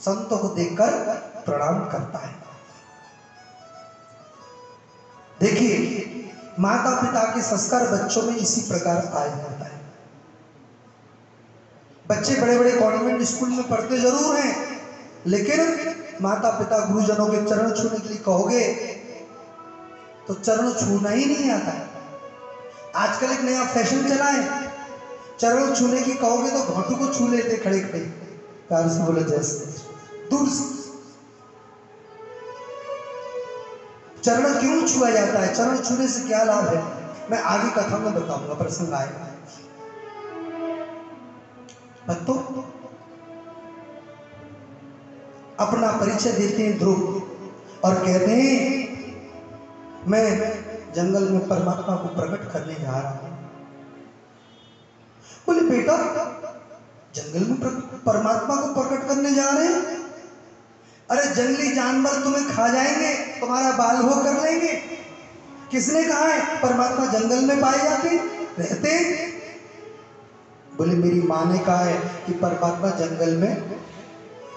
संतों को देखकर प्रणाम करता है। देखिए, माता पिता के संस्कार बच्चों में इसी प्रकार आया होता है। बच्चे बड़े बड़े कॉन्वेंट स्कूल में पढ़ते जरूर हैं, लेकिन माता पिता गुरुजनों के चरण छूने के लिए कहोगे तो चरण छूना ही नहीं आता है। आजकल एक नया फैशन चला है, चरण छूने की कहोगे तो घोटू को छू लेते खड़े खड़े। प्यार से बोले जैसे दूर से। चरण क्यों छुआ जाता है, चरण छूने से क्या लाभ है, मैं आगे कथा में बताऊंगा, प्रसंग आएगा। भक्तों, अपना परिचय देते हैं ध्रुव और कहते हैं मैं जंगल में परमात्मा को प्रकट करने जा रहा हूं। बोले बेटा, जंगल में परमात्मा को प्रकट करने जा रहे हैं? अरे जंगली जानवर तुम्हें खा जाएंगे, तुम्हारा बाल हो कर लेंगे। किसने कहा है परमात्मा जंगल में पाए जाते रहते? बोले मेरी माँ ने कहा है कि परमात्मा जंगल में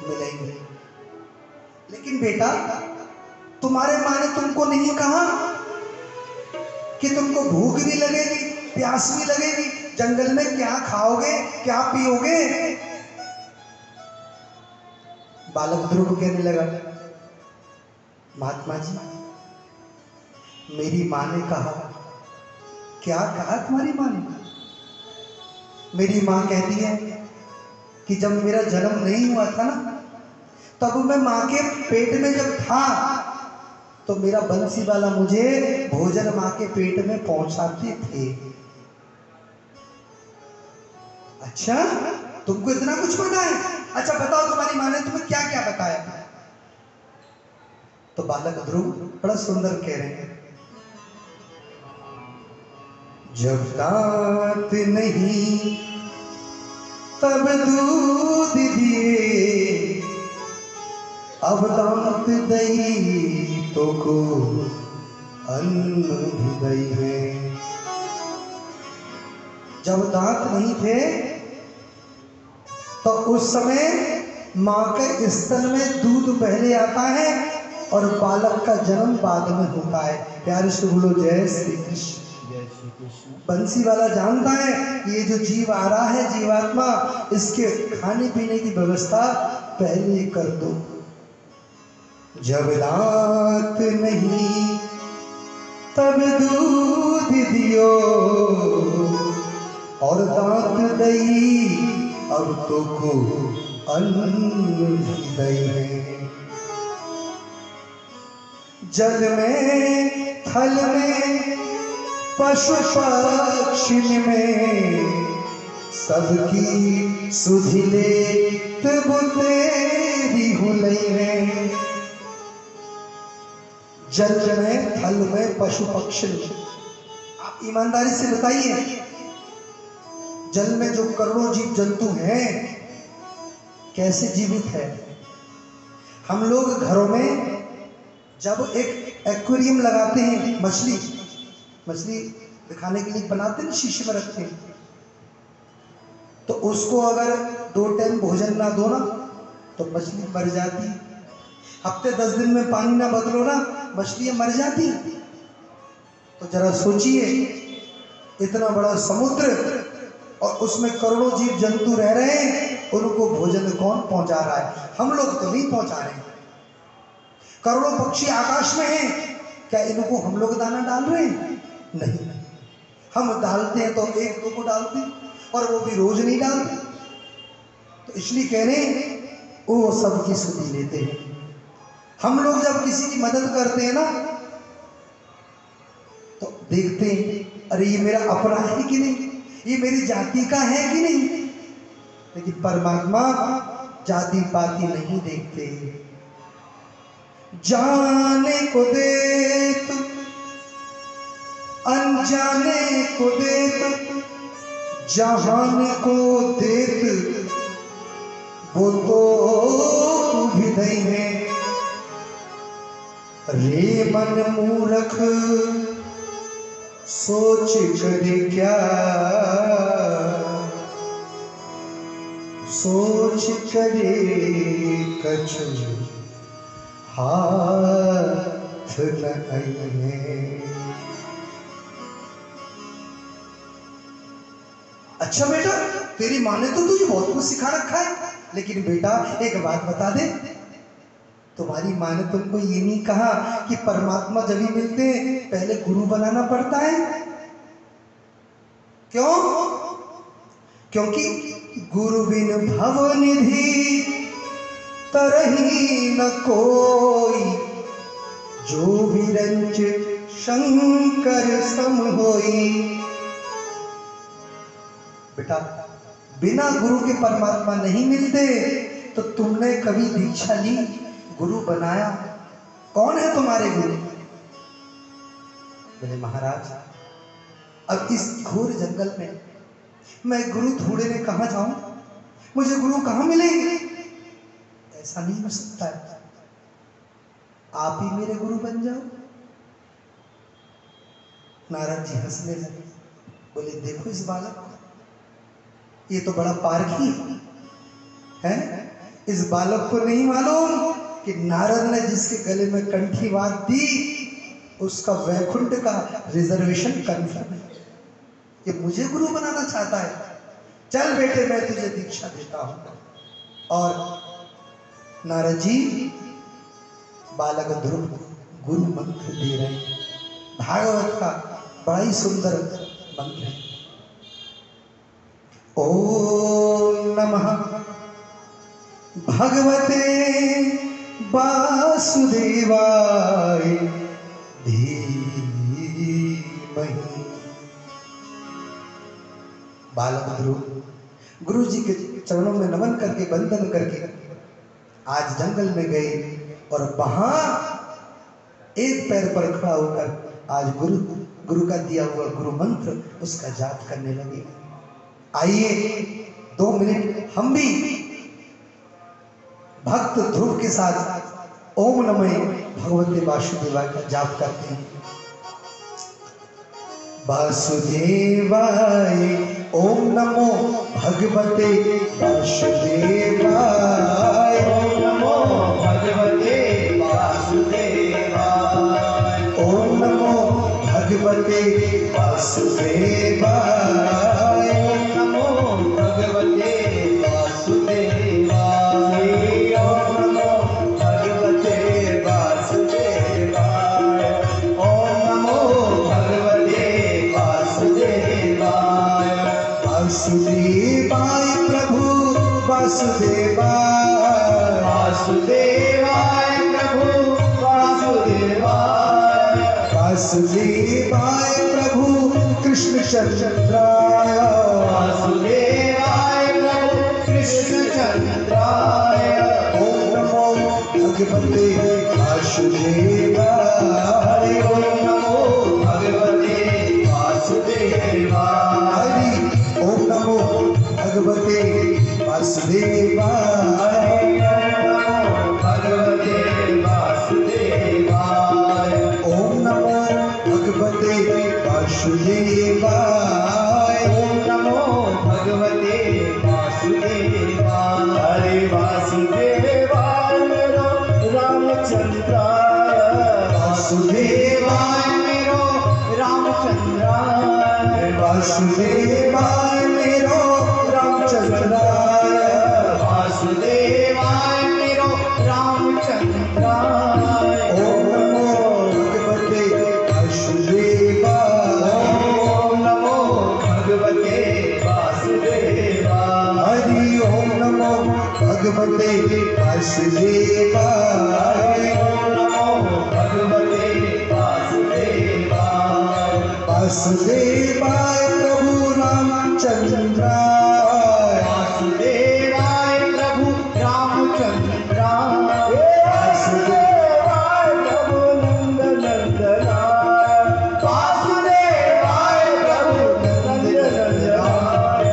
मिलेंगे। लेकिन बेटा, तुम्हारे माँ ने तुमको नहीं कहा कि तुमको भूख भी लगेगी, प्यास भी लगेगी, जंगल में क्या खाओगे, क्या पियोगे? बालक ध्रुव कहने लगा, महात्मा जी, मेरी माँ ने कहा। क्या कहा तुम्हारी माँ ने? मेरी माँ कहती है कि जब मेरा जन्म नहीं हुआ था ना, तब मैं माँ के पेट में जब था तो मेरा बंसी वाला मुझे भोजन माँ के पेट में पहुंचाते थे। अच्छा, तुमको इतना कुछ पता है? अच्छा बताओ, तुम्हारी माँ ने तुम्हें क्या क्या बताया? तो बालक ध्रुव बड़ा सुंदर कह रहे हैं, जब दांत नहीं तब दूध दिए, अब दांत दई तो को अन्न भी दई है। जब दांत नहीं थे तो उस समय माँ के स्तन में दूध पहले आता है और बालक का जन्म बाद में होता है। प्यारे से बोलो जय श्री कृष्ण। बंसी वाला जानता है ये जो जीव आ रहा है, जीवात्मा, इसके खाने पीने की व्यवस्था पहले कर दो। जब दांत नहीं तब दूध दियो, और दांत दई अब तो को अन्न दई है। जल में थल में पशु पक्षी में सबकी सुधिले तब तेरी हुलई है। जल में थल में पशु पक्षी में, आप ईमानदारी से बताइए, जल में जो करोड़ों जीव जंतु हैं कैसे जीवित है? हम लोग घरों में जब एक एक्वेरियम लगाते हैं, मछली दिखाने के लिए बनाते हैं, शीशे में रखते हैं, तो उसको अगर 2 टाइम भोजन ना दो ना तो मछली मर जाती। हफ्ते 10 दिन में पानी ना बदलो ना, मछलियां मर जाती। तो जरा सोचिए, इतना बड़ा समुद्र और उसमें करोड़ों जीव जंतु रह रहे हैं, उनको भोजन कौन पहुंचा रहा है? हम लोग तो नहीं पहुंचा रहे। करोड़ों पक्षी आकाश में हैं, क्या इनको हम लोग दाना डाल रहे हैं? नहीं, हम डालते हैं तो 1-2 को डालते हैं, और वो भी रोज नहीं डालते। तो इसलिए कह रहे हैं वो सबकी सुधि लेते हैं। हम लोग जब किसी की मदद करते हैं ना तो देखते हैं, अरे ये मेरा अपना है कि नहीं, ये मेरी जाति का है कि नहीं। लेकिन परमात्मा जाति पाति नहीं देखते। जाने को देत अनजाने को देत, जहान को देत वो तो विधई है। रे मन मूर्ख सोच करे क्या, सोच करे कछु हाथ न आए। अच्छा बेटा, तेरी माँ ने तो तुझे बहुत कुछ सिखा रखा है, लेकिन बेटा एक बात बता दे, तुम्हारी माँ ने तुमको ये नहीं कहा कि परमात्मा जब ही मिलते पहले गुरु बनाना पड़ता है? क्यों? क्योंकि गुरु बिन भव निधि तरही न कोई, जो विरंच शंकर सम होई। बेटा, बिना गुरु के परमात्मा नहीं मिलते। तो तुमने कभी दीक्षा ली, गुरु बनाया, कौन है तुम्हारे गुरु? बोले महाराज, अब इस घोर जंगल में मैं गुरु ढूंढने कहां जाऊं? मुझे गुरु कहां मिलेंगे? ऐसा नहीं हो सकता है, आप ही मेरे गुरु बन जाओ। नारद जी हंसने लगे, बोले देखो इस बालक को, ये तो बड़ा पारखी है। इस बालक को नहीं मालूम कि नारद ने जिसके गले में कंठी बांध दी उसका वैकुंठ का रिजर्वेशन कंफर्म है। ये मुझे गुरु बनाना चाहता है। चल बेटे, मैं तुझे दीक्षा देता हूं। और नारद जी बालक ध्रुव गुरु मंत्र दे रहे हैं। भागवत का बड़ा ही सुंदर मंत्र है। ओम नमः भगवते वासुदेवाय धीमहि। बालक ध्रुव गुरु जी के चरणों में नमन करके वंदन करके आज जंगल में गए और वहां एक पैर पर खड़ा होकर आज गुरु का दिया हुआ गुरु मंत्र उसका जाप करने लगे। आइए 2 मिनट हम भी भक्त ध्रुव के साथ ओम नमः भगवते वासुदेवाय का जाप करते हैं। वासुदेवाय ओम नमो भगवते वासुदेवाय। ओम नमो भगवते वासुदेवाय। ओम नमो भगवते वासुदेवाय। ओम नमो भगवते वासुदेवाय। ओम नमो भगवते वासुदेवाय। ओम नमो भगवते वासुदेवाय। वासुदेवाय प्रभु वासुदेवाय। वासुदेवाय प्रभु वासुदेवाय। वासुदेवाय प्रभु कृष्ण चंद्राय। वासुदेवाय प्रभु कृष्ण चंद्राय। ओम नमो भगवते वासुदेवाय। ओम नमो भगवते वासुदेवाय। ओम नमो भगवते वासुदेवाय। भगवते वासुदेवाय। ओम नमो भगवते वासुदेवाय। ओम नमो भगवते वासुदेवाय। हरे वासुदेवाय मेरो रामचंद्राय। वासुदेवाय मेरो रामचंद्राय। वासुदेवाय मेरो रामचंद्राय। वासुदेवाय मेरो रामचंद्राय। ओम नमो भगवते वासुदेवाय। ओम नमो भगवते वासुदेवाय। हरि ओम नमो भगवते वासुदेवाय। ओम नमो भगवते वासुदेवाय। वासुदेवाय प्रभु रामचंद्राय। वासुदेवाय प्रभु रामचंद्राय। वासुदेवाय प्रभु नंदनंदनाय। वासुदेवाय प्रभु नंदनंदनाय।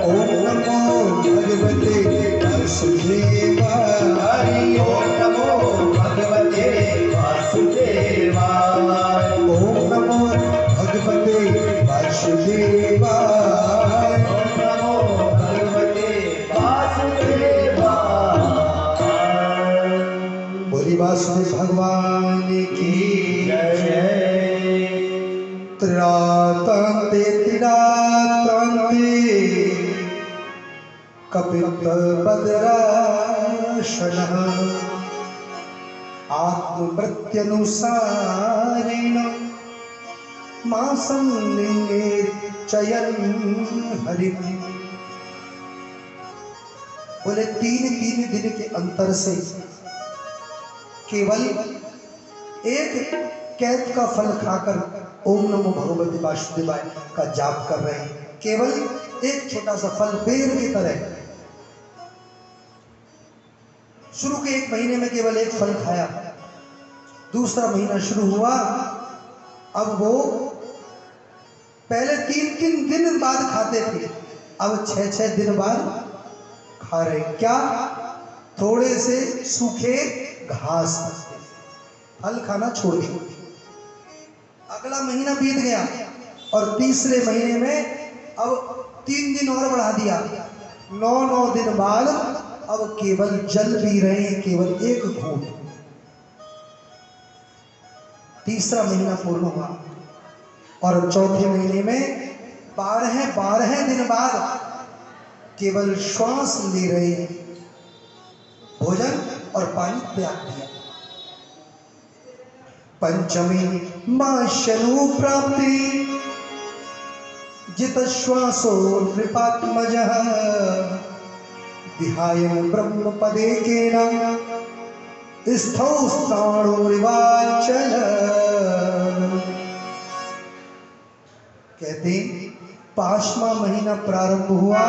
ओम नमो भगवते वासुदेवाय। हरि ओम नमो भगवते वासुदेवाय। ओम नमो भगवते वासुदेवाय। ओम नमो भगवते वासुदेवाय। बोली वासुदेव भगवान की जय। त्रिरातान्ते कपित बदराशनः आत्मवृत्त्यनुसारेण मासं निचयन् हरिः। बोले तीन दिन के अंतर से केवल एक कैद का फल खाकर ओम नमो भगवते वासुदेवाय का जाप कर रहे हैं। केवल एक छोटा सा फल बेर की तरह। शुरू के 1 महीने में केवल एक फल खाया, दूसरा महीना शुरू हुआ, अब वो पहले 3-3 दिन बाद खाते थे, अब 6-6 दिन बाद खा रहे। क्या? थोड़े से सूखे घास, फल खाना छोड़ दिया। अगला महीना बीत गया और तीसरे महीने में अब 3 दिन और बढ़ा दिया। 9 दिन बाद अब केवल जल पी रहे हैं, केवल एक घूंट। तीसरा महीना पूर्ण हुआ और चौथे महीने में 12 दिन बाद केवल श्वास ले रहे हैं, भोजन और पानी त्याग दिया। पंचमी माशनु प्राप्ति जित श्वासो नृपात्मजः विहाय ब्रह्म पदे केना स्थौ स्थाणुरिवाचल। कहते 5वां महीना प्रारंभ हुआ,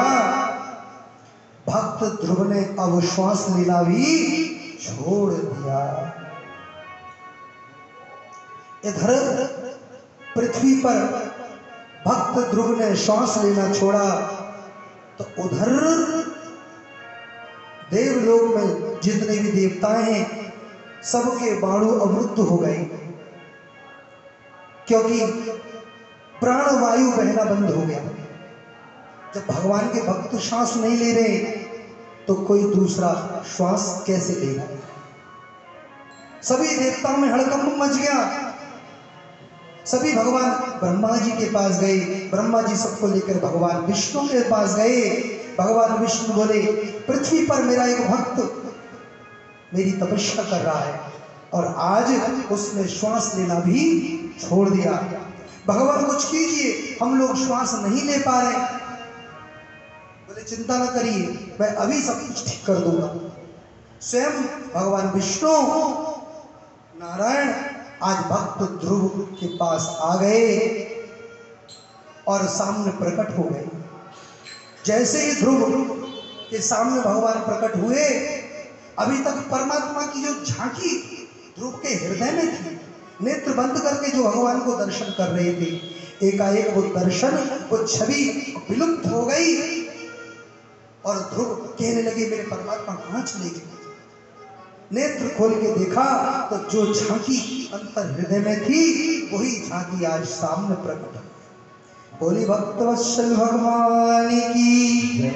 भक्त ध्रुव ने अब श्वास लेना भी छोड़ दिया। इधर पृथ्वी पर भक्त ध्रुव ने श्वास लेना छोड़ा तो उधर देवलोक में जितने भी देवताएं हैं सबके बाणु अवरुद्ध हो गए, क्योंकि प्राणवायु बहना बंद हो गया। जब भगवान के भक्त श्वास नहीं ले रहे तो कोई दूसरा श्वास कैसे लेगा? सभी देवताओं में हड़कंप मच गया। सभी भगवान ब्रह्मा जी के पास गए, ब्रह्मा जी सबको लेकर भगवान विष्णु के पास गए। भगवान विष्णु बोले, पृथ्वी पर मेरा एक भक्त मेरी तपस्या कर रहा है और आज उसने श्वास लेना भी छोड़ दिया। भगवान कुछ कीजिए, हम लोग श्वास नहीं ले पा रहे। बोले चिंता न करिए, मैं अभी सब कुछ ठीक कर दूंगा। स्वयं भगवान विष्णु नारायण आज भक्त ध्रुव के पास आ गए और सामने प्रकट हो गए। जैसे ही ध्रुव के सामने भगवान प्रकट हुए, अभी तक परमात्मा की जो झांकी ध्रुव के हृदय में थी, नेत्र बंद करके जो भगवान को दर्शन कर रहे थे, एकाएक वो दर्शन, वो छवि विलुप्त हो गई और ध्रुव कहने लगे, मेरे परमात्मा कहाँ चले गए? नेत्र खोल के देखा तो जो झांकी अंतर हृदय में थी वही झांकी आज सामने प्रकट। बोली भक्तवत्सल भगवान की जय।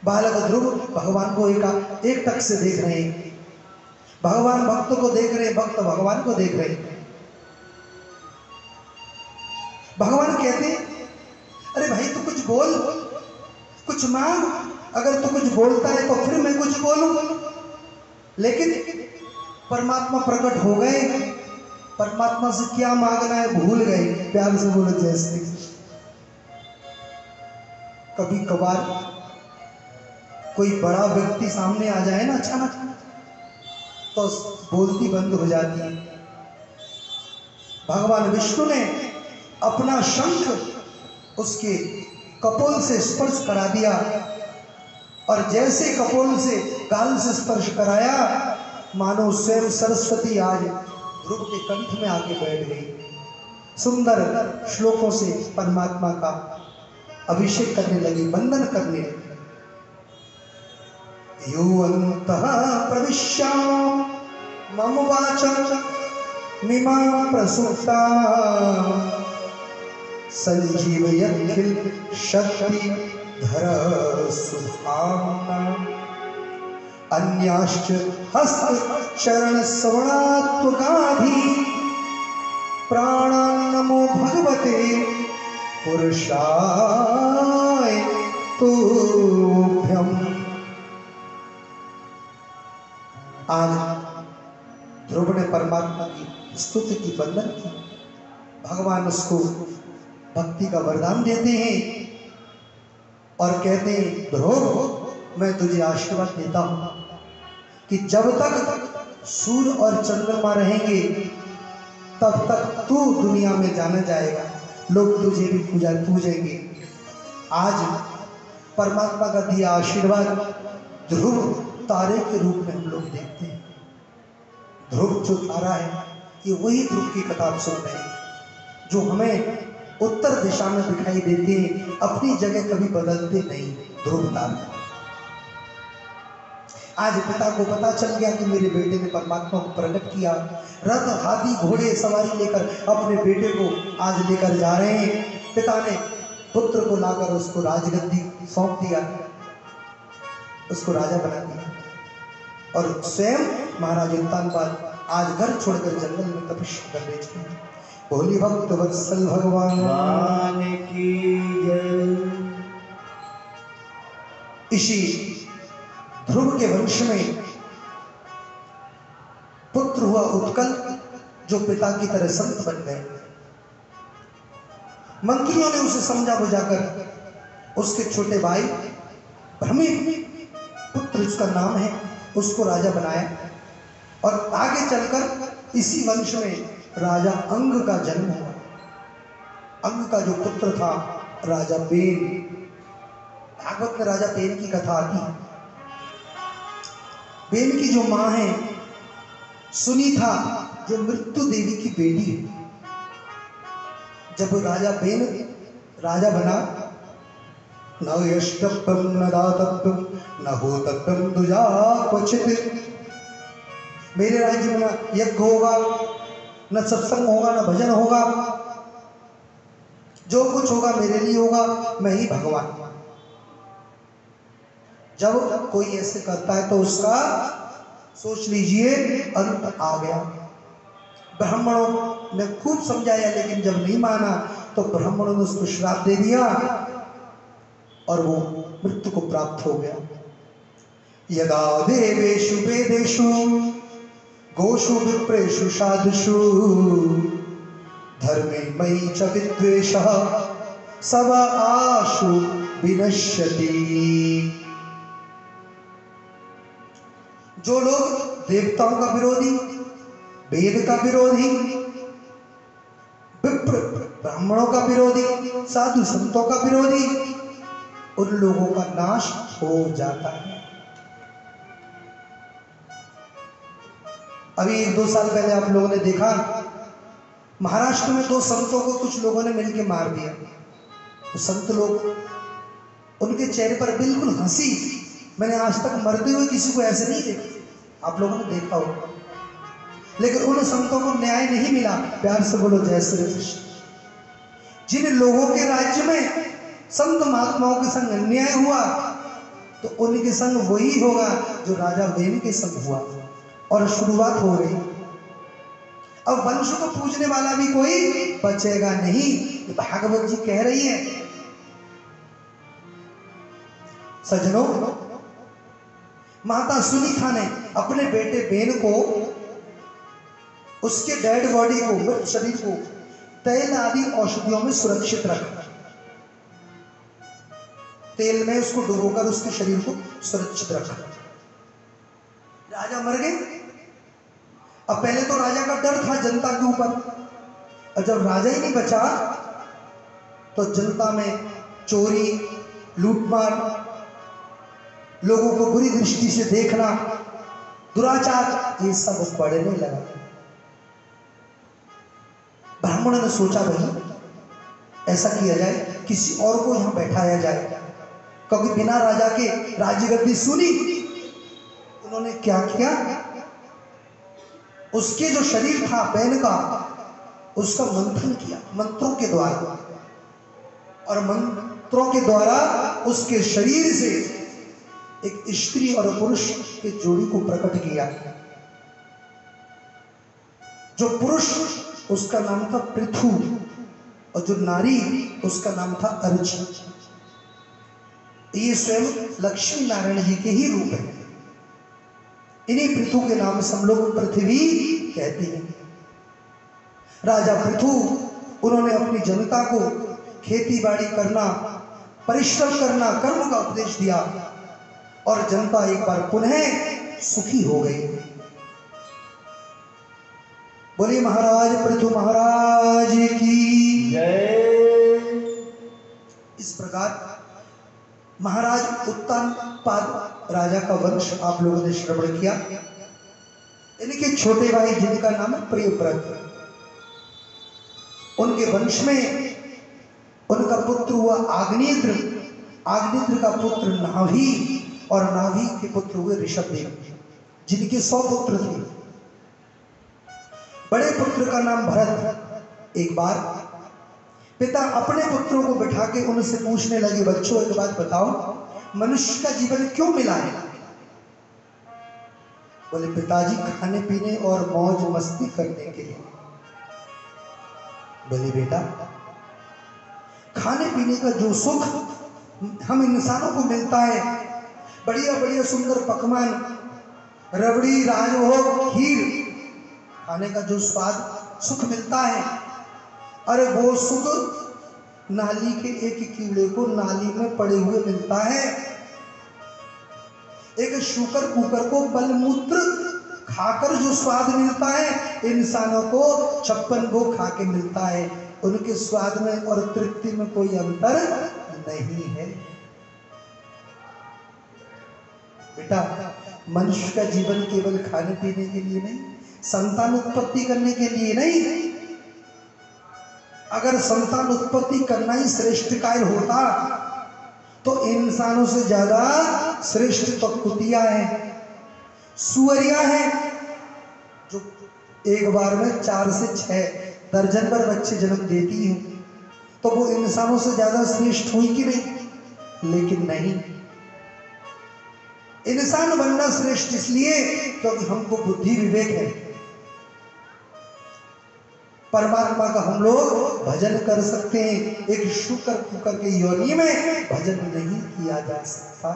बालक ध्रुव भगवान को एक टक से देख रहे हैं। भगवान भक्त को देख रहे, भक्त भगवान को देख रहे। भगवान कहते, अरे भाई तू कुछ बोल, कुछ मांग, अगर तू कुछ बोलता है तो फिर मैं कुछ बोलूं। लेकिन परमात्मा प्रकट हो गए, परमात्मा से क्या मांगना है भूल गए। प्यार से बोले जैसे। कभी कभार कोई बड़ा व्यक्ति सामने आ जाए ना अचानक, तो बोलती बंद हो जाती है। भगवान विष्णु ने अपना शंख उसके कपोल से स्पर्श करा दिया और जैसे कपोल से गाल से स्पर्श कराया, मानो स्वयं सरस्वती आज ध्रुव के कंठ में आके बैठ गई। सुंदर श्लोकों से परमात्मा का अभिषेक करने लगी, वंदन करने लगी। यो अन्तः प्रविश्य मम वाचमिमां प्रसुप्ता संजीवयत्खिल शक्तिधर सुधाम्ना अन्याश्च हस्त चरण श्रवणात्मकाधि प्राणान् नमो भगवते पुरुषाय तुभ्यम्। आज ध्रुव ने परमात्मा की स्तुति की, वंदन की। भगवान उसको भक्ति का वरदान देते हैं और कहते हैं, ध्रुव मैं तुझे आशीर्वाद देता हूं कि जब तक सूर्य और चंद्रमा रहेंगे तब तक तू दुनिया में जाना जाएगा, लोग तुझे भी पूजेंगे। आज परमात्मा का दिया आशीर्वाद ध्रुव तारे के रूप में हम लोग देखते हैं। ध्रुव जो तारा है, ये वही ध्रुव की कथा आप सुन रहे हैं जो हमें उत्तर दिशा में दिखाई देते हैं, अपनी जगह कभी बदलते नहीं। ध्रुव तारा आज पिता को पता चल गया कि मेरे बेटे ने परमात्मा को प्रकट किया। रथ हाथी घोड़े सवारी लेकर अपने बेटे को आज लेकर जा रहे हैं। पिता ने पुत्र को लाकर उसको राजगद्दी सौंप दिया, उसको राजा बना दिया और स्वयं महाराज उत्तानपाद आज घर छोड़कर जंगल में तपस्या कर रहे थे। भोली भक्त वत्सल भगवान की जय। इसी ध्रुव के वंश में पुत्र हुआ उत्कल, जो पिता की तरह संत बन गए। मंत्रियों ने उसे समझा बुझाकर उसके छोटे भाई भ्रमित पुत्र उसका नाम है, उसको राजा बनाया और आगे चलकर इसी वंश में राजा अंग का जन्म हुआ। अंग का जो पुत्र था राजा बेन। भागवत में राजा बेन की कथा आती है। बेन की जो मां है सुनीता, जो मृत्यु देवी की बेटी है। जब राजा बेन राजा बना, न यष्टप्यम न दातप्यम न होतप्यम दुजा क्वचित। मेरे राज्य में न यज्ञ होगा, न सत्संग होगा, न भजन होगा, जो कुछ होगा मेरे लिए होगा, मैं ही भगवान। जब कोई ऐसे करता है तो उसका सोच लीजिए अंत आ गया। ब्राह्मणों ने खूब समझाया, लेकिन जब नहीं माना तो ब्राह्मणों ने उसको श्राप दे दिया और वो मृत्यु को प्राप्त हो गया। यदा देवेषु वेदेषु गोषु विप्रेषु साधुषु धर्मे मयि च विद्वेषः सब आशु विनश्यति। जो लोग देवताओं का विरोधी, वेद का विरोधी, विप्र ब्राह्मणों का विरोधी, साधु संतों का विरोधी, उन लोगों का नाश हो जाता है। अभी 1-2 साल पहले आप लोगों ने देखा, महाराष्ट्र में 2 संतों को कुछ लोगों ने मिलकर मार दिया। तो संत लोग, उनके चेहरे पर बिल्कुल हंसी। मैंने आज तक मरते हुए किसी को ऐसे नहीं देखा, आप लोगों ने देखा होगा। लेकिन उन संतों को न्याय नहीं मिला। प्यार से बोलो जय श्री कृष्ण। जिन लोगों के राज्य में संत महात्माओं के संग अन्याय हुआ, तो उनके संग वही होगा जो राजा वेन के संग हुआ, और शुरुआत हो गई। अब वंश को पूजने वाला भी कोई बचेगा नहीं। भागवत जी कह रही है, सज्जनों, माता सुनीता ने अपने बेटे बेन को, उसके डेड बॉडी को, मृत शरीर को तेल आदि औषधियों में सुरक्षित रखा। तेल में उसको डुबोकर उसके शरीर को सुरक्षित रखा। राजा मर गए। अब पहले तो राजा का डर था जनता के ऊपर, और जब राजा ही नहीं बचा तो जनता में चोरी, लूटमार, लोगों को बुरी दृष्टि से देखना, दुराचार, ये सब बढ़ने लगा। ब्राह्मणों ने सोचा, भाई ऐसा किया जाए, किसी और को यहां बैठाया जाए, क्योंकि बिना राजा के राज्यगद्दी सुनी। उन्होंने क्या किया, उसके जो शरीर था बैन का, उसका मंथन किया मंत्रों के द्वारा, और मंत्रों के द्वारा उसके शरीर से एक स्त्री और पुरुष के जोड़ी को प्रकट किया। जो पुरुष उसका नाम था पृथु और जो नारी उसका नाम था अर्ची। ये स्वयं लक्ष्मी नारायण जी के ही रूप है। इन्हीं पृथु के नाम से हम लोग पृथ्वी कहते हैं। राजा पृथु, उन्होंने अपनी जनता को खेती बाड़ी करना, परिश्रम करना, कर्म का उपदेश दिया और जनता एक बार पुनः सुखी हो गई। बोलिए महाराज पृथु महाराज की जय। इस प्रकार महाराज उत्तानपाद राजा का वंश आप लोगों ने श्रवण किया। इनके छोटे भाई जिनका नाम है प्रियव्रत, उनके वंश में उनका पुत्र हुआ आग्नेत्र, आग्नेत्र का पुत्र नाभि और नाभि के पुत्र हुए ऋषभदेव, जिनके 100 पुत्र थे। बड़े पुत्र का नाम भरत। एक बार पिता अपने पुत्रों को बिठा के उनसे पूछने लगे, बच्चों एक बात बताओ, मनुष्य का जीवन क्यों मिला है? बोले पिताजी खाने पीने और मौज मस्ती करने के लिए। बोले बेटा, खाने पीने का जो सुख हम इंसानों को मिलता है, बढ़िया बढ़िया सुंदर पकवान, रबड़ी, राजभोग, खीर, खाने का जो स्वाद सुख मिलता है, अरे वो सुख नाली के एक कीड़े को नाली में पड़े हुए मिलता है। एक शुकर कुकर को बलमूत्र खाकर जो स्वाद मिलता है, इंसानों को 56 भोग खा के मिलता है। उनके स्वाद में और तृप्ति में कोई अंतर नहीं है। बेटा, मनुष्य का जीवन केवल खाने पीने के लिए नहीं, संतान उत्पत्ति करने के लिए नहीं। अगर संतान उत्पत्ति करना ही श्रेष्ठ कार्य होता तो इंसानों से ज्यादा श्रेष्ठ तो कुतिया है, सुअरिया है, जो एक बार में 4 से 6 दर्जन पर बच्चे जन्म देती है। तो वो इंसानों से ज्यादा श्रेष्ठ हुई कि नहीं? लेकिन नहीं, इंसान बनना श्रेष्ठ इसलिए क्योंकि हमको बुद्धि विवेक है। परमात्मा का हम लोग भजन कर सकते हैं, एक शुकर कुकर के योनि में भजन नहीं किया जा सकता।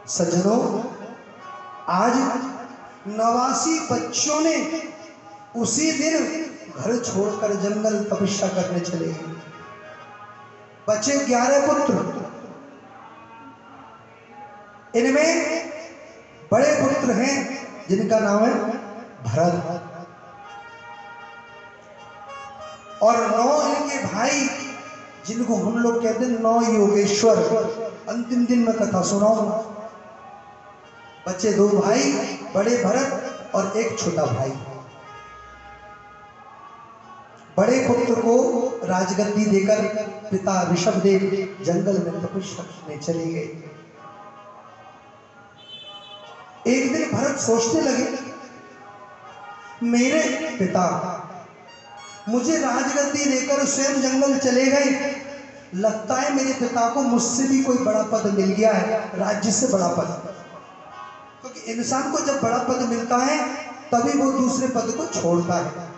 सज्जनों, आज 89 बच्चों ने उसी दिन घर छोड़कर जंगल तपस्या करने चले गए। बचे 11 पुत्र। इनमें बड़े पुत्र हैं जिनका नाम है भरत, और 9 इनके भाई जिनको हम लोग कहते हैं 9 योगेश्वर। अंतिम दिन में कथा सुनाऊंगा। बच्चे 2 भाई, बड़े भरत और एक छोटा भाई। बड़े पुत्र को राजगद्दी देकर पिता ऋषभदेव जंगल में तपस्या करने चले गए। एक दिन भरत सोचने लगे, मेरे पिता मुझे राजगद्दी देकर स्वयं जंगल चले गए, लगता है मेरे पिता को मुझसे भी कोई बड़ा पद मिल गया है, राज्य से बड़ा पद। क्योंकि इंसान को जब बड़ा पद मिलता है तभी वो दूसरे पद को छोड़ता है।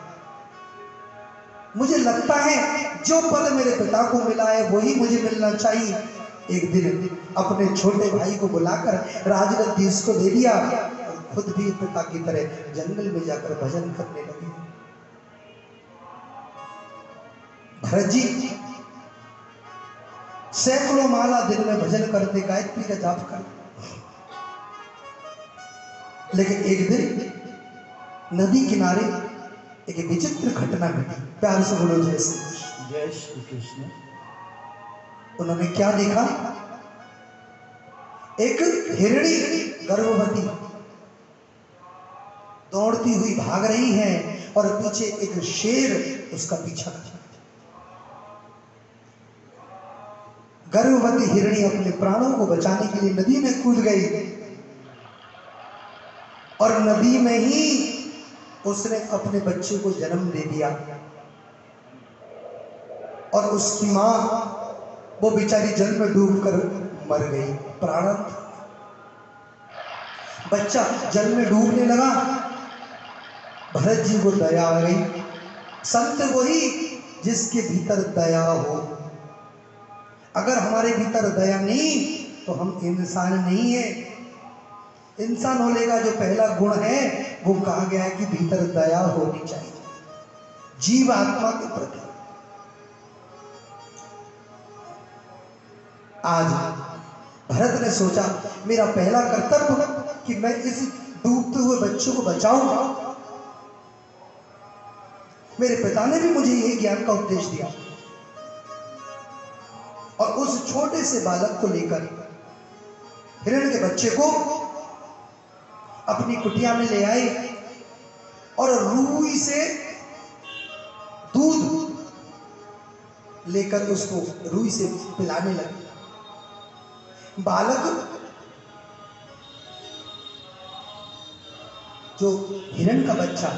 मुझे लगता है जो पद मेरे पिता को मिला है वही मुझे मिलना चाहिए। एक दिन अपने छोटे भाई को बुलाकर राजगद्दी इसको दे दिया और खुद भी पिता की तरह जंगल में जाकर भजन करने लगे। भरत जी सैकड़ों माला दिन में भजन करते, गायत्री का जाप करते। लेकिन एक दिन नदी किनारे एक विचित्र घटना घटी। प्यार से बोलो जय श्री कृष्ण। जय श्री कृष्ण। उन्होंने क्या देखा? एक हिरणी गर्भवती दौड़ती हुई भाग रही है और पीछे एक शेर उसका पीछा कर रहा है। गर्भवती हिरणी अपने प्राणों को बचाने के लिए नदी में कूद गई और नदी में ही उसने अपने बच्चे को जन्म दे दिया। और उसकी मां वो बेचारी जल में डूबकर मर गई, प्राणंत। बच्चा जल में डूबने लगा, भरत जी को दया आ गई। संत वही जिसके भीतर दया हो। अगर हमारे भीतर दया नहीं तो हम इंसान नहीं है। इंसान होने का जो पहला गुण है वो कहा गया है कि भीतर दया होनी चाहिए जीव आत्मा के प्रति। आज भरत ने सोचा मेरा पहला कर्तव्य कि मैं इस डूबते हुए बच्चे को बचाऊंगा। मेरे पिता ने भी मुझे यही ज्ञान का उपदेश दिया। और उस छोटे से बालक को लेकर हिरण के बच्चे को अपनी कुटिया में ले आए और रूई से दूध लेकर उसको रूई से पिलाने लगे। बालक जो हिरण का बच्चा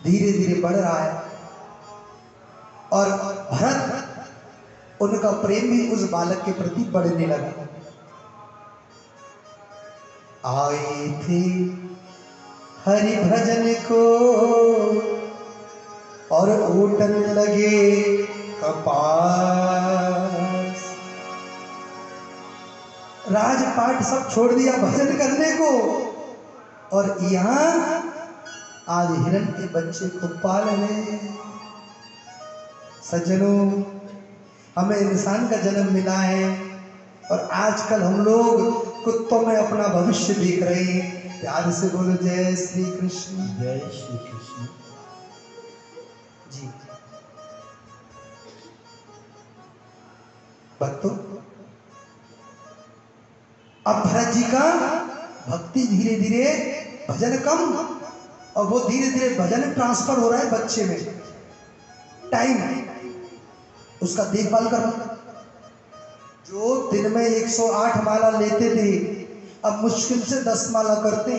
धीरे धीरे बढ़ रहा है और भरत उनका प्रेम भी उस बालक के प्रति बढ़ने लगा। आए थे हरि भजन को और ओटन लगे कपास। राजपाट सब छोड़ दिया भजन करने को और यहाँ आज हिरण के बच्चे को पाल रहे। सज्जनों, हमें इंसान का जन्म मिला है और आजकल हम लोग कुत्तों में अपना भविष्य देख रहे हैं। प्यार से बोलो जय श्री कृष्ण। जय श्री कृष्ण। जी भक्तों, अब भरत जी का भक्ति धीरे धीरे भजन कम और वो धीरे धीरे भजन ट्रांसफर हो रहा है बच्चे में। टाइम उसका देखभाल करना। जो दिन में 108 माला लेते थे अब मुश्किल से 10 माला करते।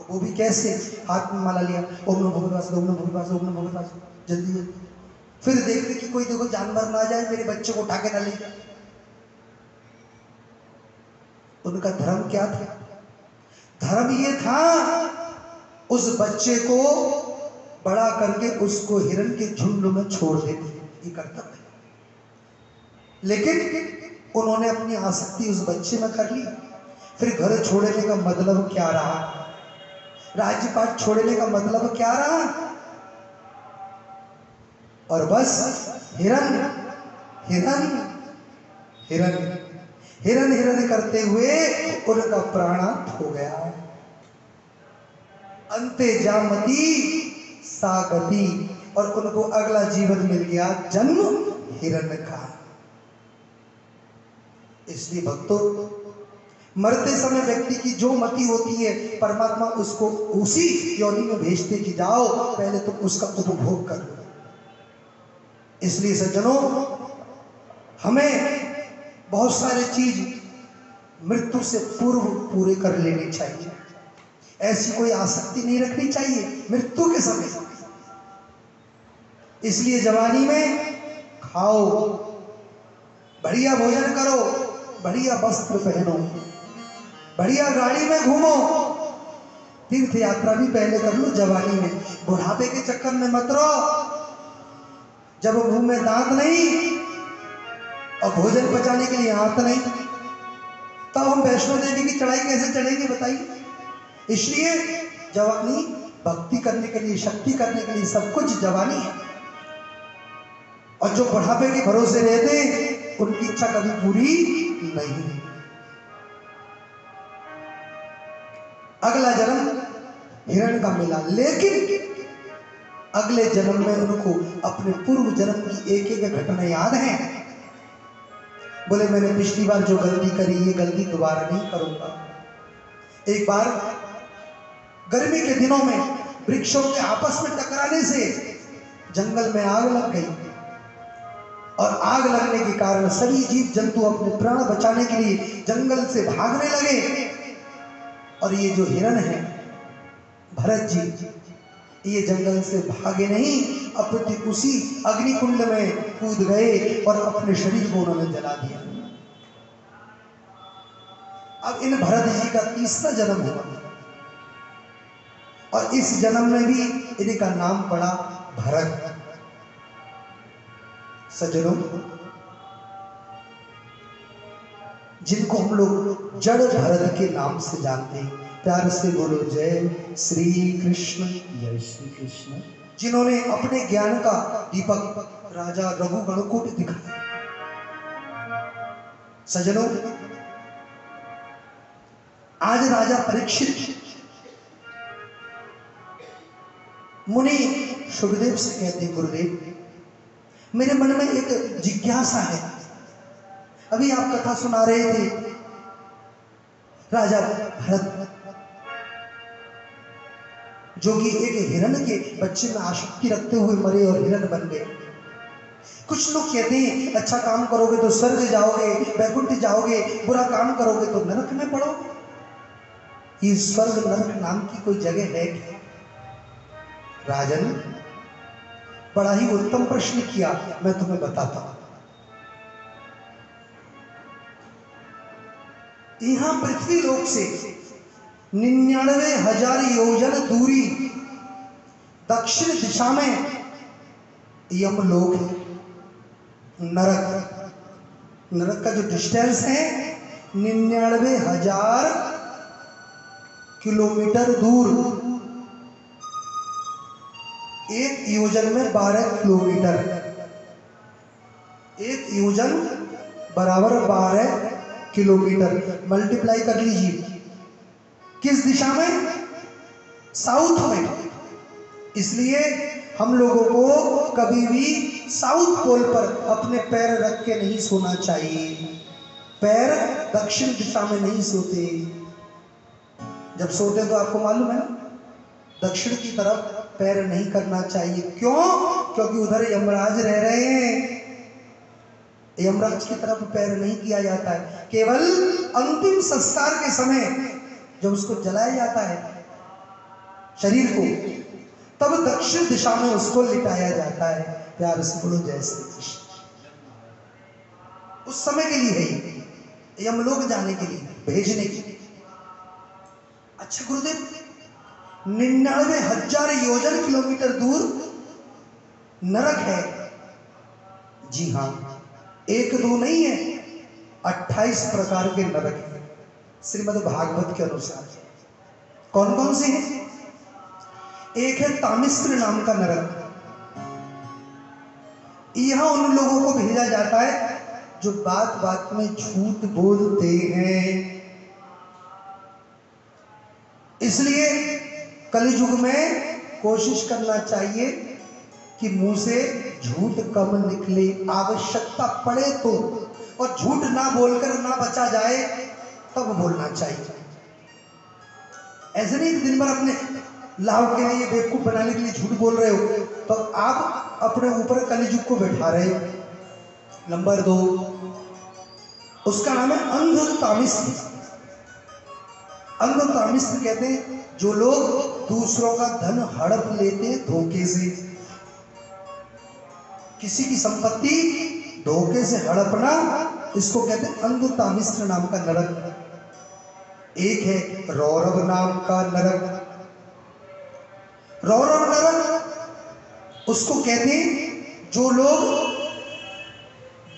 वो भी कैसे? हाथ में माला लिया, ओम नमो भगवते, ओम नमो भगवते, ओम नमो भगवते, जल्दी जल्दी। फिर देखते कि कोई देखो जानवर ना आ जाए, मेरे बच्चे को उठा के ना ले जाए। उनका धर्म क्या था? धर्म ये था उस बच्चे को बड़ा करके उसको हिरण के झुंड में छोड़ देते। ये कर्तव्य। लेकिन उन्होंने अपनी आसक्ति उस बच्चे में कर ली। फिर घर छोड़ने का मतलब क्या रहा? राज्यपाट छोड़ने का मतलब क्या रहा? और बस हिरण हिरण हिरण हिरण हिरण करते हुए उनका प्राणांत हो गया। अंते जामती सागति, और उनको अगला जीवन मिल गया जन्म हिरण का। इसलिए भक्तों, मरते समय व्यक्ति की जो मति होती है परमात्मा उसको उसी योनि में भेजते कि जाओ पहले तुम उसका उपभोग कर लो। इसलिए सज्जनों, हमें बहुत सारे चीज मृत्यु से पूर्व पूरे कर लेने चाहिए। ऐसी कोई आसक्ति नहीं रखनी चाहिए मृत्यु के समय। इसलिए जवानी में खाओ, बढ़िया भोजन करो, बढ़िया वस्त्र पहनो, बढ़िया गाड़ी में घूमो, तीर्थ यात्रा भी पहले कर लो जवानी में। बुढ़ापे के चक्कर में मत रहो। जब मुंह में दांत नहीं और भोजन पचाने के लिए हाथ नहीं, तब हम वैष्णो देवी की चढ़ाई कैसे चढ़ेंगे बताइए? इसलिए जवानी भक्ति करने के लिए, शक्ति करने के लिए सब कुछ जवानी है। और जो बुढ़ापे के भरोसे रहते हैं उनकी इच्छा कभी पूरी नहीं। अगला जन्म हिरण का मिला, लेकिन अगले जन्म में उनको अपने पूर्व जन्म की एक एक घटना याद है। बोले मैंने पिछली बार जो गलती करी ये गलती दोबारा नहीं करूंगा। एक बार गर्मी के दिनों में वृक्षों के आपस में टकराने से जंगल में आग लग गई और आग लगने के कारण सभी जीव जंतु अपने प्राण बचाने के लिए जंगल से भागने लगे। और ये जो हिरण है भरत जी, ये जंगल से भागे नहीं, अपने उसी अग्निकुंड में कूद गए और अपने शरीर को उन्होंने जला दिया। अब इन भरत जी का तीसरा जन्म हुआ और इस जन्म में भी इनका नाम पड़ा भरत। सज्जनों, जिनको हम लोग जड़ भरत के नाम से जानते हैं, प्यार से बोलो जय श्री कृष्ण। जय श्री कृष्ण। जिन्होंने अपने ज्ञान का दीपक राजा रघुगण को भी दिखाया। सज्जनों, आज राजा परीक्षित मुनि सुखदेव से कहते, गुरुदेव मेरे मन में एक जिज्ञासा है। अभी आप कथा सुना रहे थे, राजा भरत जो कि एक हिरण के बच्चे में आसक्ति रखते हुए मरे और हिरण बन गए। कुछ लोग कहते हैं अच्छा काम करोगे तो स्वर्ग जाओगे, वैकुंठ जाओगे, बुरा काम करोगे तो नरक में पड़ोगे। ये स्वर्ग नरक नाम की कोई जगह है क्या? राजन, बड़ा ही उत्तम प्रश्न किया, मैं तुम्हें बताता हूं। यहां पृथ्वी लोक से 99,000 योजन दूरी दक्षिण दिशा में यमलोक है। नरक का जो डिस्टेंस है 99,000 किलोमीटर दूर। एक योजन में 12 किलोमीटर, एक योजन बराबर 12 किलोमीटर। मल्टीप्लाई कर लीजिए। किस दिशा में? साउथ में। इसलिए हम लोगों को कभी भी साउथ पोल पर अपने पैर रख के नहीं सोना चाहिए। पैर दक्षिण दिशा में नहीं सोते। जब सोते तो आपको मालूम है ना, दक्षिण की तरफ पैर नहीं करना चाहिए। क्यों? क्योंकि उधर यमराज रह रहे हैं। यमराज की तरफ पैर नहीं किया जाता है। केवल अंतिम संस्कार के समय जब उसको जलाया जाता है शरीर को, तब दक्षिण दिशा में उसको लिटाया जाता है। प्यार से बोलो जय श्री कृष्ण। उस समय के लिए है, यमलोक जाने के लिए, भेजने के लिए। अच्छा गुरुदेव, 99,000 योजन किलोमीटर दूर नरक है। जी हाँ, एक दो नहीं है, 28 प्रकार के नरक है श्रीमद् भागवत के अनुसार। कौन कौन से हैं? एक है तामिस्त्र नाम का नरक। यहां उन लोगों को भेजा जाता है जो बात बात में झूठ बोलते हैं। इसलिए कलयुग में कोशिश करना चाहिए कि मुंह से झूठ कम निकले। आवश्यकता पड़े तो, और झूठ ना बोलकर ना बचा जाए तब बोलना चाहिए। ऐसे नहीं दिन भर अपने लाभ के लिए, बेवकूफ बनाने के लिए झूठ बोल रहे हो तो आप अपने ऊपर कलयुग को बैठा रहे हो। नंबर 2, उसका नाम है अंध तामिस्त्र। अंध तामिस्त्र कहते हैं जो लोग दूसरों का धन हड़प लेते हैं धोखे से। किसी की संपत्ति धोखे से हड़पना, इसको कहते हैं अंध तामिस्त्र नाम का नरक। एक है रौरव नाम का नरक। रौरव नरक उसको कहते हैं जो लोग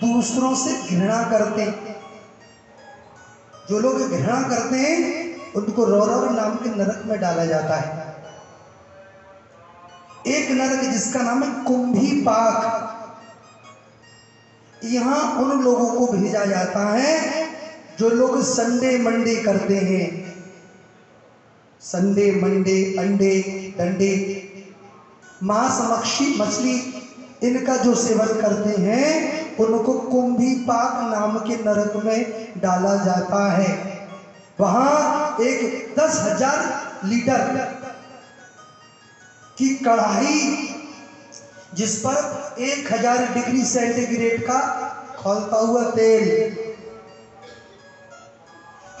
दूसरों से घृणा करते हैं। जो लोग घृणा करते हैं उनको रौरव नाम के नरक में डाला जाता है। एक नरक जिसका नाम है कुंभी पाक। यहां उन लोगों को भेजा जाता है जो लोग संडे मंडे करते हैं। संडे मंडे, अंडे डंडे, मांस मछली इनका जो सेवन करते हैं उनको कुंभी पाक नाम के नरक में डाला जाता है। वहां एक 10,000 लीटर की कढ़ाई, जिस पर 1,000 डिग्री सेंटीग्रेड का खौलता हुआ तेल,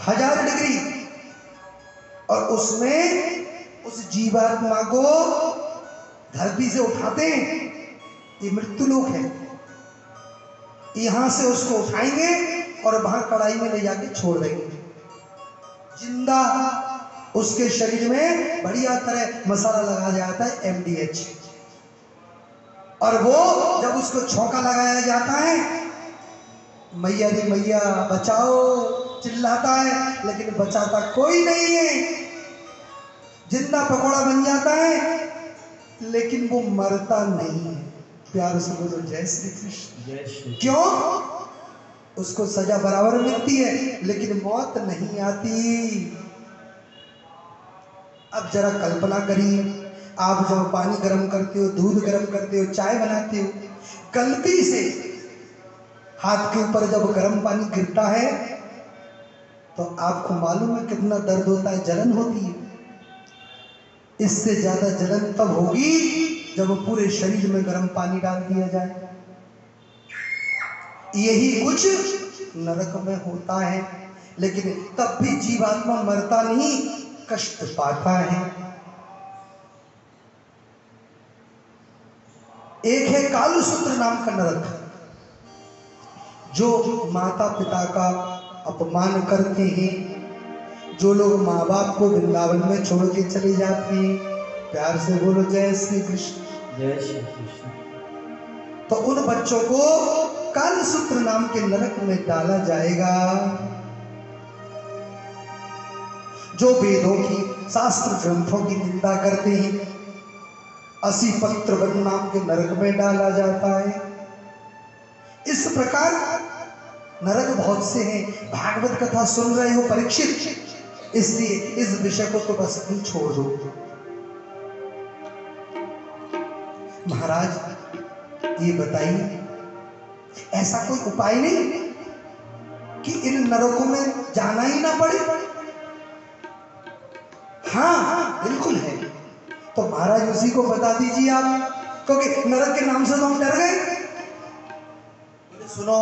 1000 डिग्री, और उसमें उस जीवात्मा को धरती से उठाते हैं। ये मृत्यु लोक है। यहां से उसको उठाएंगे और वहां कढ़ाई में ले जाके छोड़ देंगे। जिंदा उसके शरीर में बढ़िया तरह मसाला लगाया जाता है MDH, और वो जब उसको छौंका लगाया जाता है, मैया रे मैया बचाओ चिल्लाता है, लेकिन बचाता कोई नहीं है। जिंदा पकौड़ा बन जाता है, लेकिन वो मरता नहीं है। प्यार से बोलो जय श्री कृष्ण। जय श्री। क्यों? उसको सजा बराबर मिलती है, लेकिन मौत नहीं आती। अब जरा कल्पना करिए, आप जब पानी गर्म करते हो, दूध गर्म करते हो, चाय बनाते हो, गलती से हाथ के ऊपर जब गर्म पानी गिरता है तो आपको मालूम है कितना दर्द होता है, जलन होती है। इससे ज्यादा जलन तब होगी जब पूरे शरीर में गर्म पानी डाल दिया जाए। यही कुछ नरक में होता है, लेकिन तब भी जीवात्मा मरता नहीं, कष्ट पाता है। एक है कालसूत्र नाम का नरक, जो माता पिता का अपमान करते हैं, जो लोग माँ बाप को वृंदावन में छोड़ के चले जाते हैं। प्यार से बोलो जय श्री कृष्ण। जय श्री कृष्ण। तो उन बच्चों को कालसूत्र नाम के नरक में डाला जाएगा। जो वेदों की, शास्त्र ग्रंथों की निंदा करते हैं, 80 पत्र वन नाम के नरक में डाला जाता है। इस प्रकार नरक बहुत से हैं। भागवत कथा सुन रहे हो परीक्षित, इसलिए इस विषय को तो बस नहीं छोड़ दो। महाराज ये बताइए, ऐसा कोई उपाय नहीं कि इन नरकों में जाना ही ना पड़े? हाँ बिल्कुल है। तो महाराज उसी को बता दीजिए आप, क्योंकि नरक के नाम से तो हम डर गए। सुनो,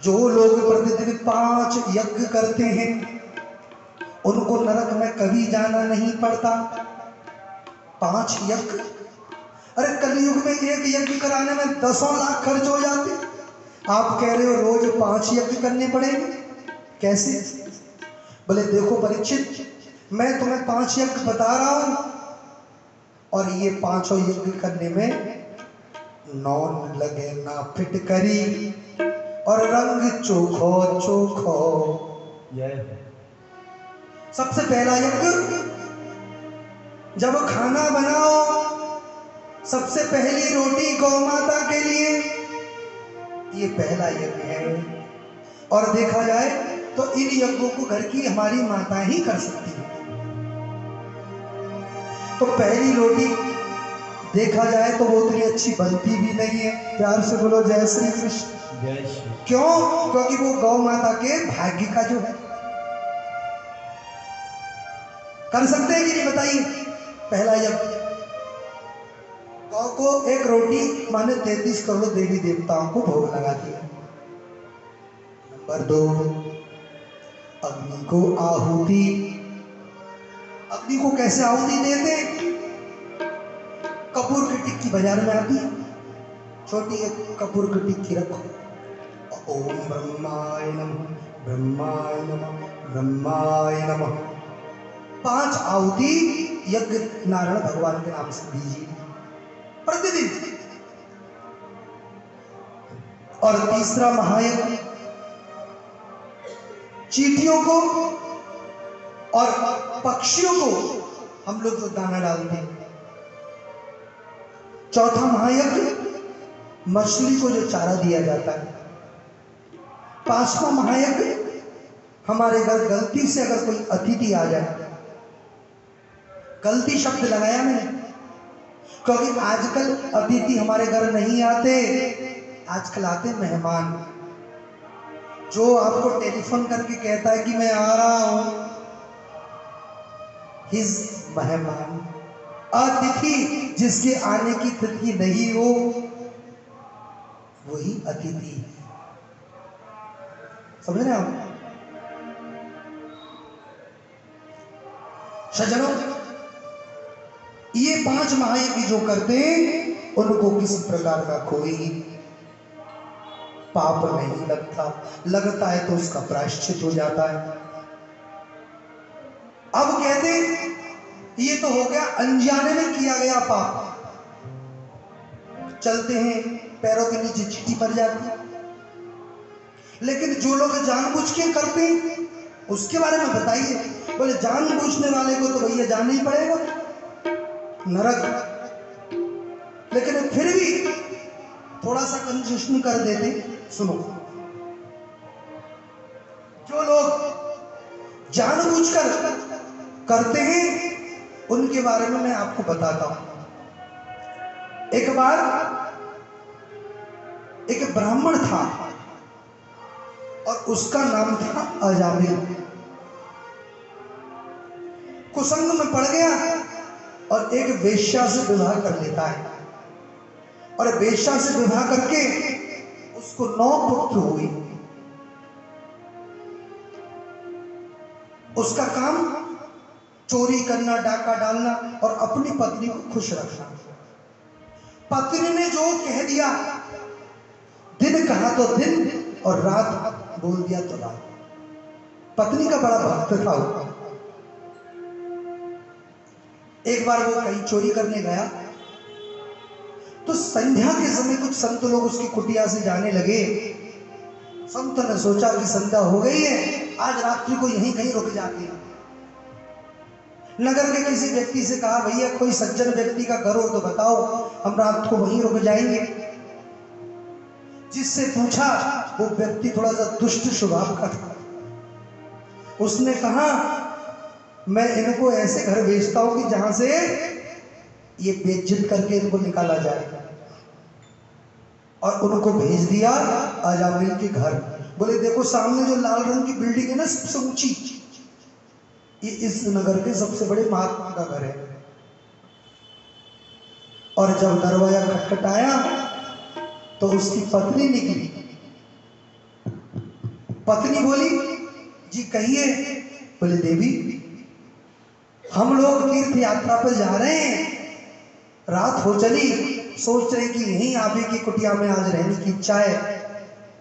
जो लोग प्रतिदिन 5 यज्ञ करते हैं उनको नरक में कभी जाना नहीं पड़ता। 5 यज्ञ? अरे कलयुग में एक यज्ञ कराने में 10 लाख खर्च हो जाते, आप कह रहे हो रोज 5 यज्ञ करने पड़ेंगे? कैसे? बोले देखो परीक्षित, मैं तुम्हें 5 यज्ञ बता रहा हूं, और ये 5 यज्ञ करने में नौन लगे ना फिटकरी, और रंग चोखो चोखो। सबसे पहला यज्ञ, जब खाना बनाओ सबसे पहली रोटी गौ माता के लिए, ये पहला यज्ञ है। और देखा जाए तो इन यज्ञों को घर की हमारी माता ही कर सकती है। तो पहली रोटी देखा जाए तो वो उतनी अच्छी बनती भी नहीं है। प्यार से बोलो जय श्री कृष्ण। जय श्री। क्यों? क्योंकि वो गौ माता के भाग्य का जो है। कर सकते हैं कि नहीं बताइए? पहला यज्ञ, गौ को एक रोटी माने 33 करोड़ देवी देवताओं को भोग लगा दिया। नंबर 2, अग्नि को आहुति। अग्नि को कैसे आहुति देते? कपूर की टिक्की बाजार में आती है, छोटी एक कपूर की टिक्की रखो, ओम ब्रह्माय नमः, ब्रह्माय नमः, ब्रह्माय नमः। 5 आहुति यज्ञ नारायण भगवान के नाम से दीजिए प्रतिदिन। और तीसरा महायज्ञ, चींटियों को और पक्षियों को हम लोग जो दाना डालते हैं। चौथा महायज्ञ, मछली को जो चारा दिया जाता है। 5वां महायज्ञ, हमारे घर गलती से अगर कोई अतिथि आ जाए, गलती शब्द लगाया मैंने, क्योंकि आजकल अतिथि हमारे घर नहीं आते, आजकल आते मेहमान। जो आपको टेलीफोन करके कहता है कि मैं आ रहा हूं, हिज मेहमान। अतिथि जिसके आने की तिथि नहीं हो, वही अतिथि। समझ रहे आप? सज्जनों, ये 5 महायज्ञ जो करते हैं उनको किसी प्रकार का कोई पाप नहीं लगता, लगता है तो उसका प्रायश्चित हो जाता है। अब कहते ये तो हो गया अनजाने में किया गया पाप, चलते हैं पैरों के नीचे चींटी पड़ जाती है। लेकिन जो लोग जानबूझ के करते हैं उसके बारे में बताइए। बोले जानबूझने वाले को तो भैया जाना ही पड़ेगा नरक। लेकिन फिर भी थोड़ा सा कंसेशन कर देते। सुनो, जो लोग जानबूझकर करते हैं उनके बारे में मैं आपको बताता हूं। एक बार एक ब्राह्मण था और उसका नाम था अजामिल। कुसंग में पड़ गया और एक वेश्या से विवाह कर लेता है, और वेश्या से विवाह करके उसको 9 पुत्र हुए। उसका काम चोरी करना, डाका डालना और अपनी पत्नी को खुश रखना। पत्नी ने जो कह दिया, दिन कहा तो दिन और रात बोल दिया तो रात। पत्नी का बड़ा भक्त था वो। एक बार वो कहीं चोरी करने गया तो संध्या के समय कुछ संत लोग उसकी कुटिया से जाने लगे। संत ने सोचा कि संध्या हो गई है, आज रात्रि को यहीं कहीं रुक जाते हैं। नगर के किसी व्यक्ति से कहा, भैया कोई सज्जन व्यक्ति का घर हो तो बताओ, हम रात को वहीं रुक जाएंगे। जिससे पूछा वो व्यक्ति थोड़ा सा दुष्ट स्वभाव का था। उसने कहा, मैं इनको ऐसे घर भेजता हूं कि जहां से ये बेइज्जत करके इनको निकाला जाए। और उनको भेज दिया अजामिल के घर। बोले देखो सामने जो लाल रंग की बिल्डिंग है ना सबसे ऊंची, ये इस नगर के सबसे बड़े महात्मा का घर है। और जब दरवाजा खटखटाया तो उसकी पत्नी निकली। पत्नी बोली, जी कहिए। बोले देवी, हम लोग तीर्थ यात्रा पर जा रहे हैं, रात हो चली, सोच रहे कि यहीं आप ही की कुटिया में आज रहने की इच्छा है,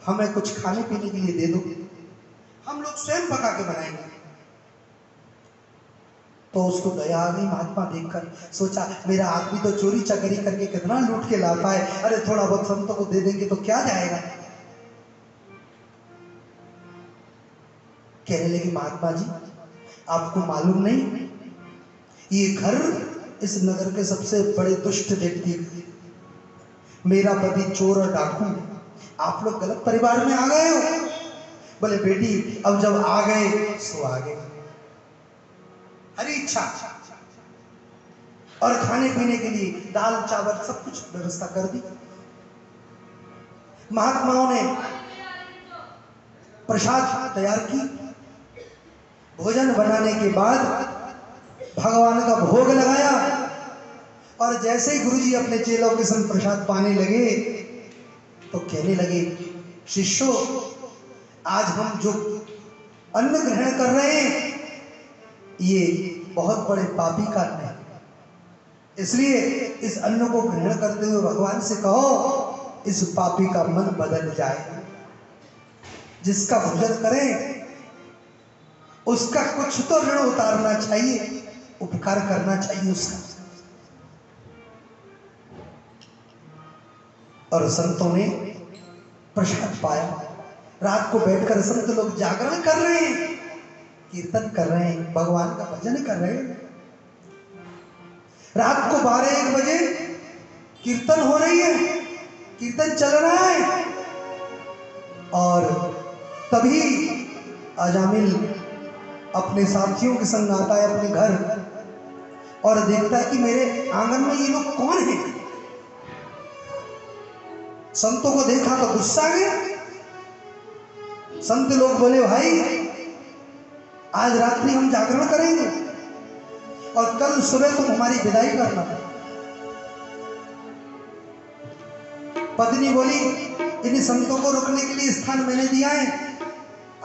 हमें कुछ खाने पीने के लिए दे दो, हम लोग स्वयं पका के बनाएंगे। तो उसको दया आ गई महात्मा देखकर। सोचा मेरा आदमी तो चोरी चकरी करके कितना लूट के लाता है, अरे थोड़ा बहुत संतों को दे देंगे तो क्या जाएगा। कहने लगी, महात्मा जी आपको मालूम नहीं, ये घर इस नगर के सबसे बड़े दुष्ट व्यक्ति, मेरा पति चोर और डाकू, आप लोग गलत परिवार में आ गए हो। बोले बेटी अब जब आ गए सो आ गए, हरी इच्छा। और खाने पीने के लिए दाल चावल सब कुछ व्यवस्था कर दी। महात्माओं ने प्रसाद तैयार की। भोजन बनाने के बाद भगवान का भोग लगाया, और जैसे ही गुरुजी अपने चेलों के संग प्रसाद पाने लगे तो कहने लगे, शिष्यों आज हम जो अन्न ग्रहण कर रहे हैं ये बहुत बड़े पापी का अन्न है, इसलिए इस अन्न को ग्रहण करते हुए भगवान से कहो इस पापी का मन बदल जाए। जिसका भोजन करें उसका कुछ तो ऋण उतारना चाहिए, उपकार करना चाहिए उसका। और संतों ने प्रसाद पाया। रात को बैठकर संत लोग जागरण कर रहे हैं, कीर्तन कर रहे हैं, भगवान का भजन कर रहे हैं। रात को 12-1 बजे कीर्तन हो रही है, कीर्तन चल रहा है, और तभी अजामिल अपने साथियों के संग आता है अपने घर और देखता है कि मेरे आंगन में ये लोग कौन हैं। संतों को देखा तो गुस्सा आ गया। संत लोग बोले, भाई आज रात्रि हम जागरण करेंगे और कल सुबह तुम हमारी विदाई करना। पत्नी बोली, इन संतों को रुकने के लिए स्थान मैंने दिया है,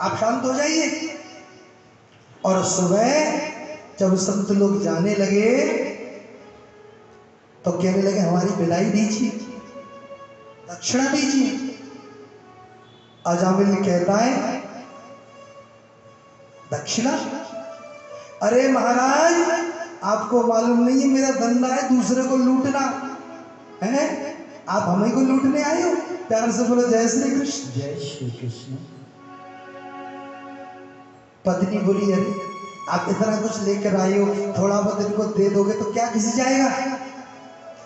आप शांत हो जाइए। और सुबह जब संत लोग जाने लगे तो कहने लगे, हमारी विदाई दीजिए, दक्षिणा दीजिए। अजामिल कहता है, दक्षिणा? अरे महाराज, आपको मालूम नहीं है मेरा धंधा है दूसरे को लूटना है, आप हमें को लूटने आए हो? प्यार से बोलो जय श्री कृष्ण। जय श्री कृष्ण। पत्नी बोली, अरे आप इतना कुछ लेकर आए हो, थोड़ा बहुत इनको दे दोगे तो क्या घिस जाएगा,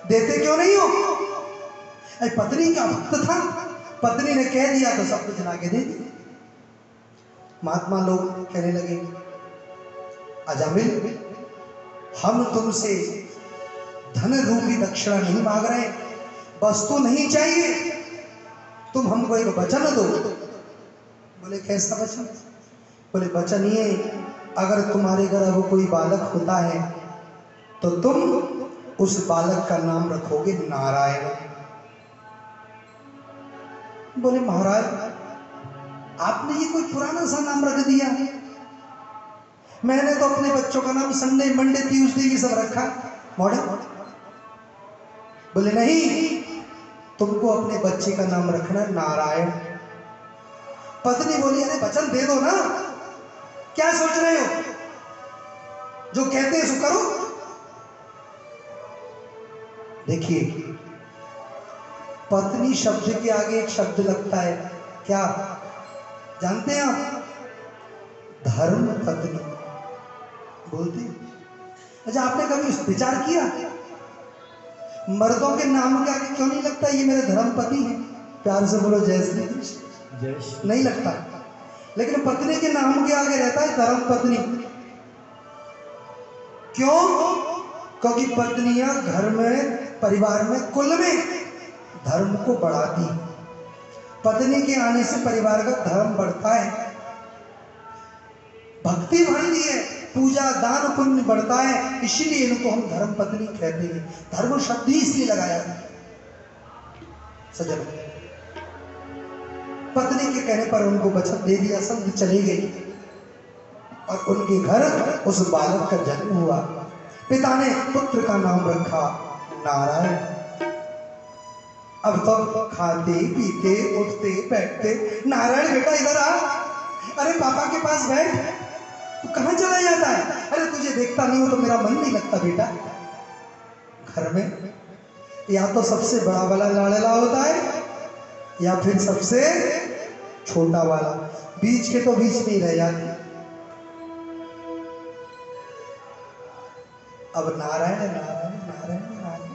देते क्यों नहीं हो? अरे पत्नी का भक्त था, पत्नी ने कह दिया तो सब कुछ ला के दे दिया। महात्मा लोग कहने लगे, अजामिल, हम तुमसे धन रूपी दक्षिणा नहीं मांग रहे, वस्तु नहीं चाहिए, तुम हमको एक वचन दो। बोले कैसा वचन? बोले वचन ये, अगर तुम्हारे घर अब कोई बालक होता है तो तुम उस बालक का नाम रखोगे नारायण। बोले महाराज, आपने ये कोई पुराना सा नाम रख दिया, मैंने तो अपने बच्चों का नाम संडे मंडे ट्यूसडे ये सब रखा मॉडर्न। बोले नहीं, तुमको अपने बच्चे का नाम रखना नारायण। पत्नी बोली, अरे वचन दे दो ना, क्या सोच रहे हो, जो कहते हैं सो करो। देखिए, पत्नी शब्द के आगे एक शब्द लगता है, क्या जानते हैं आप? धर्म पत्नी बोलते हैं। अच्छा, आपने कभी विचार किया मर्दों के नाम के आगे क्यों नहीं लगता ये मेरे धर्म पति है? प्यार से बोलो जय श्री कृष्ण। जय श्री। नहीं लगता, लेकिन पत्नी के नाम के आगे रहता है धर्म पत्नी। क्यों? क्योंकि पत्नियां घर में, परिवार में, कुल में धर्म को बढ़ाती। पत्नी के आने से परिवार का धर्म बढ़ता है, भक्ति बढ़ती है, पूजा दान पुण्य बढ़ता है, इसीलिए इनको हम धर्म पत्नी कहते हैं। धर्म शब्द ही इसलिए लगाया है। सजन, पत्नी के कहने पर उनको वचन दे दिया, सब चली गई और उनके घर उस बालक का जन्म हुआ। पिता ने पुत्र का नाम रखा नारायण। अब तो खाते पीते उठते बैठते, नारायण बेटा इधर आ, अरे पापा के पास बैठ, तू कहां चला जाता है? अरे तुझे देखता नहीं हो तो मेरा मन नहीं लगता बेटा। घर में या तो सबसे बड़ा वाला लाडला होता है या फिर सबसे छोटा वाला, बीच के तो बीच में ही रह जाते। अब नारायण नारायण नारायण नारायण,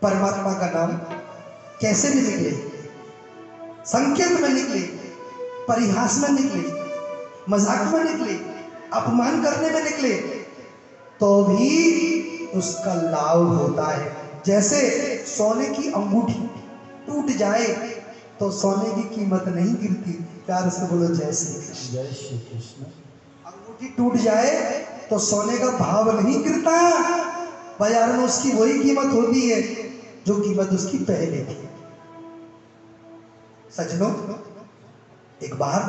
परमात्मा का नाम कैसे भी निकले, संकेत में निकले, परिहास में निकले, मजाक में निकले, अपमान करने में निकले, तो भी उसका लाभ होता है। जैसे सोने की अंगूठी टूट जाए तो सोने की कीमत नहीं गिरती। प्यार से बोलो जय श्री कृष्ण। जय श्री कृष्ण। अंगूठी टूट जाए तो सोने का भाव नहीं गिरता, बाजार में उसकी वही कीमत होती है जो कीमत उसकी पहले थी। सजनों, एक बार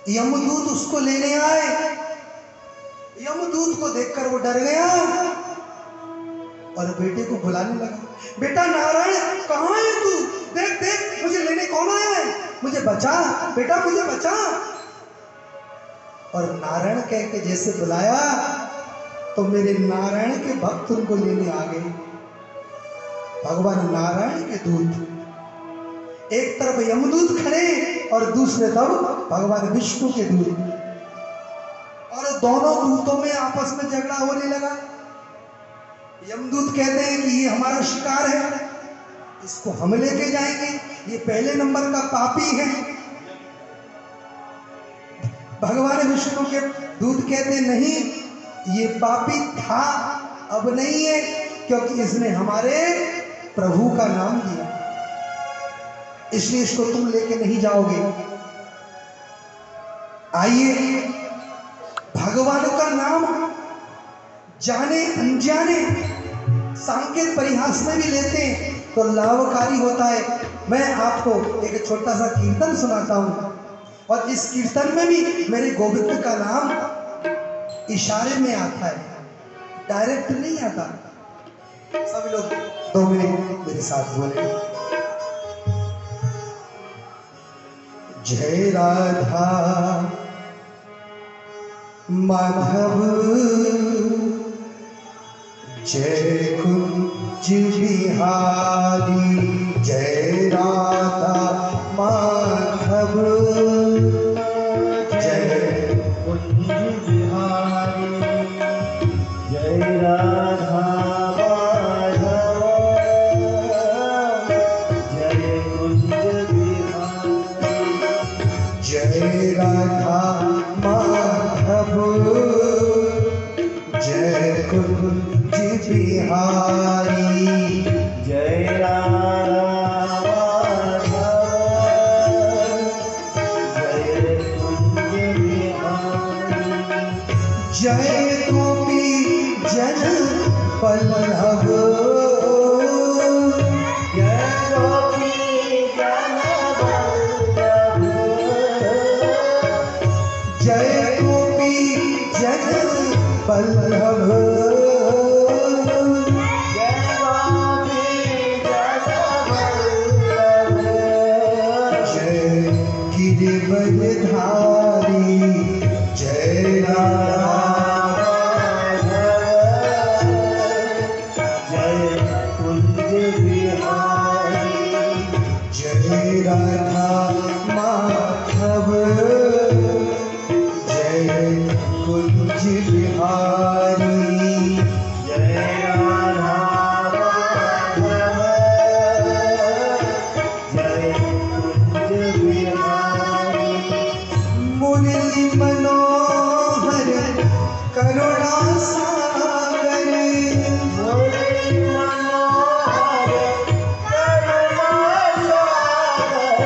यमदूत उसको लेने आए। यमदूत को देखकर वो डर गया और बेटे को बुलाने लगा, बेटा नारायण कहाँ है तू? देख देख मुझे लेने कौन आया है, मुझे बचा बेटा, मुझे बचा। और नारायण कह के जैसे बुलाया तो मेरे नारायण के भक्त उनको लेने आ गए। भगवान नारायण के दूत, एक तरफ यमदूत खड़े और दूसरे तरफ भगवान विष्णु के दूत, और दोनों दूतों में आपस में झगड़ा होने लगा। यमदूत कहते हैं कि ये हमारा शिकार है, इसको हम लेके जाएंगे, ये पहले नंबर का पापी है। भगवान विष्णु के दूत कहते नहीं, ये पापी था, अब नहीं है, क्योंकि इसने हमारे प्रभु का नाम लिया, इसलिए इसको तुम लेके नहीं जाओगे। आइए, भगवान का नाम जाने अनजाने सांकेत परिहास में भी लेते हैं तो लाभकारी होता है। मैं आपको एक छोटा सा कीर्तन सुनाता हूं, और इस कीर्तन में भी मेरे गोविंद का नाम इशारे में आता है, डायरेक्ट नहीं आता। सभी लोग 2 मिनट मेरे साथ बोले, जय राधा माधव जय कुंज बिहारी। जय राधा माधव जय कुंज बिहारी। जय राधा माधव जय कुंज बिहारी। जय राधा माधव जय कुंज बिहारी। जय राधा माधव जय कुंज बिहारी। जय गोपी जन पल्लव जय गोपी जन वल्लभ। जय गोपी जन पल्लव जय गोपी जन वल्लभ। जय गिरिवरधारी। जय राधा जय कुंज बिहारी। जय राधा माधव जय कुंज बिहारी। जय राधा माधव जय कुंज बिहारी। मुरली मनोहर करुणा सागर। मुरली मनोहर करुणा सागर।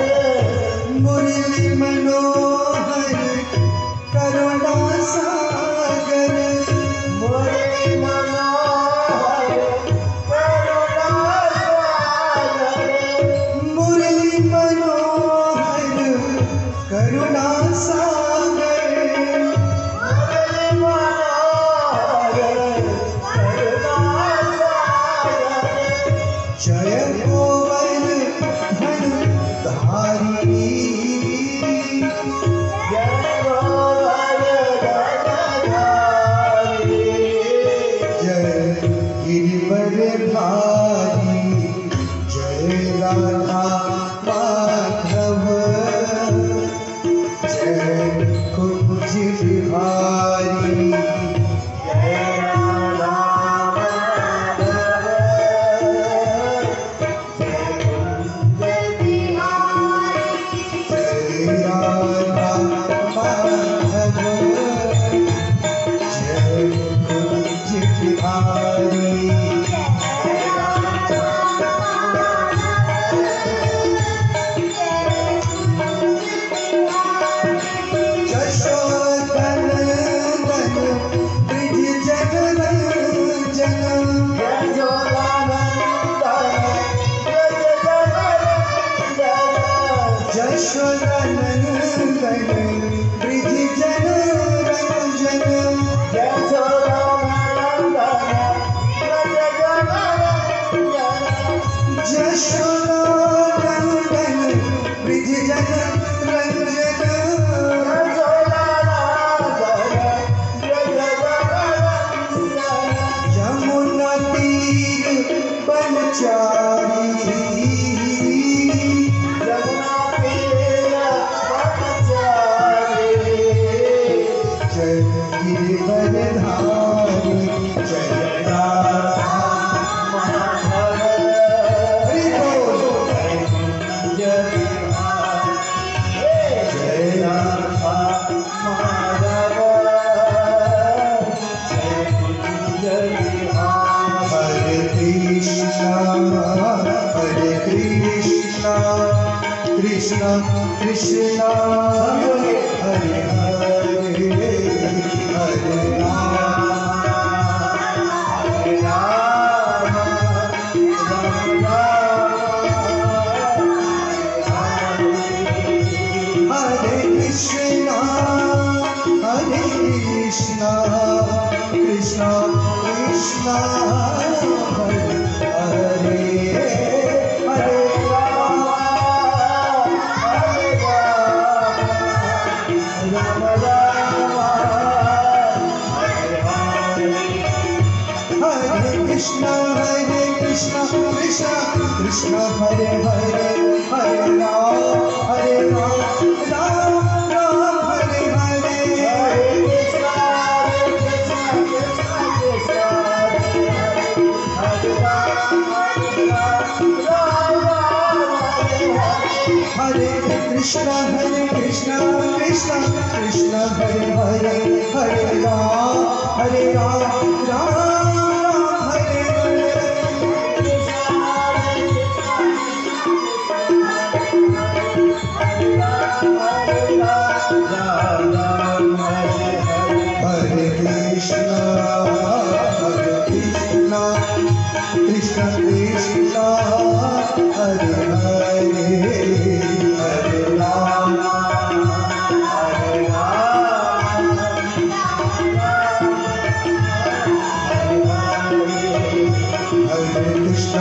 मुरली मनोहर करुणा सागर। मुरली मनोहर करुणा सागर। मुरली मनोहर करुणा सागर। मुरली मनोहर करुणा सागर। जय गोवर्धन धारी। जय गोवर्धन धारी। जय गिरिवरधारी। जय राधा माधव जय कुंज बिहारी। जय राधा माधव जय कुंज बिहारी। जय राधा माधव जय कुंज बिहारी। यशोदनंदन ब्रिज जनरंजन। यशोदनंदन ब्रिज जनरंजन। यशोदनंदन ब्रिज जनरंजन। यमुना तीर बनचारी। जय गिरिवरधारी। जय राधा माधव हरि बोल। जय राधा माधव जय कुंज बिहारी। हरे कृष्णा कृष्णा कृष्णा हरे हरे हरे राम हरे राम राम राम हरे कृष्णा कृष्णा कृष्णा हरे हरे हरे राम कृष्ण हरे हरे हरे राम राम राम हरे हरे कृष्णा कृष्णा कृष्णा हरे राम हरे कृष्ण कृष्ण कृष्ण हरे हरे हरे राम राम हरे हरे हरे कृष्ण कृष्ण कृष्ण हरे हरे हरे राम हरे कृष्ण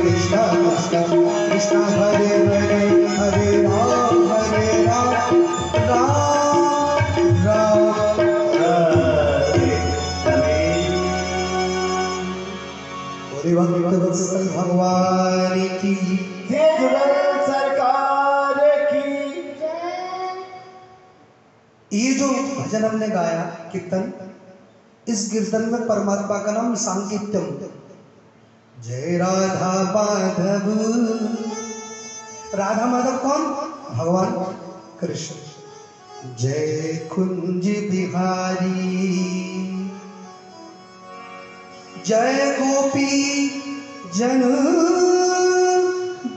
कृष्ण कृष्ण हरे हरे हरे राम राम बोले भक्तवत्सल भगवान की जय जुगल सरकार की ये जो भजन हमने गाया कीर्तन, इस कीर्तन में परमात्मा का नाम सांकीर्तन। जय राधा माधव, राधा माधव कौन? भगवान कृष्ण। जय कुंज बिहारी, जय गोपी जन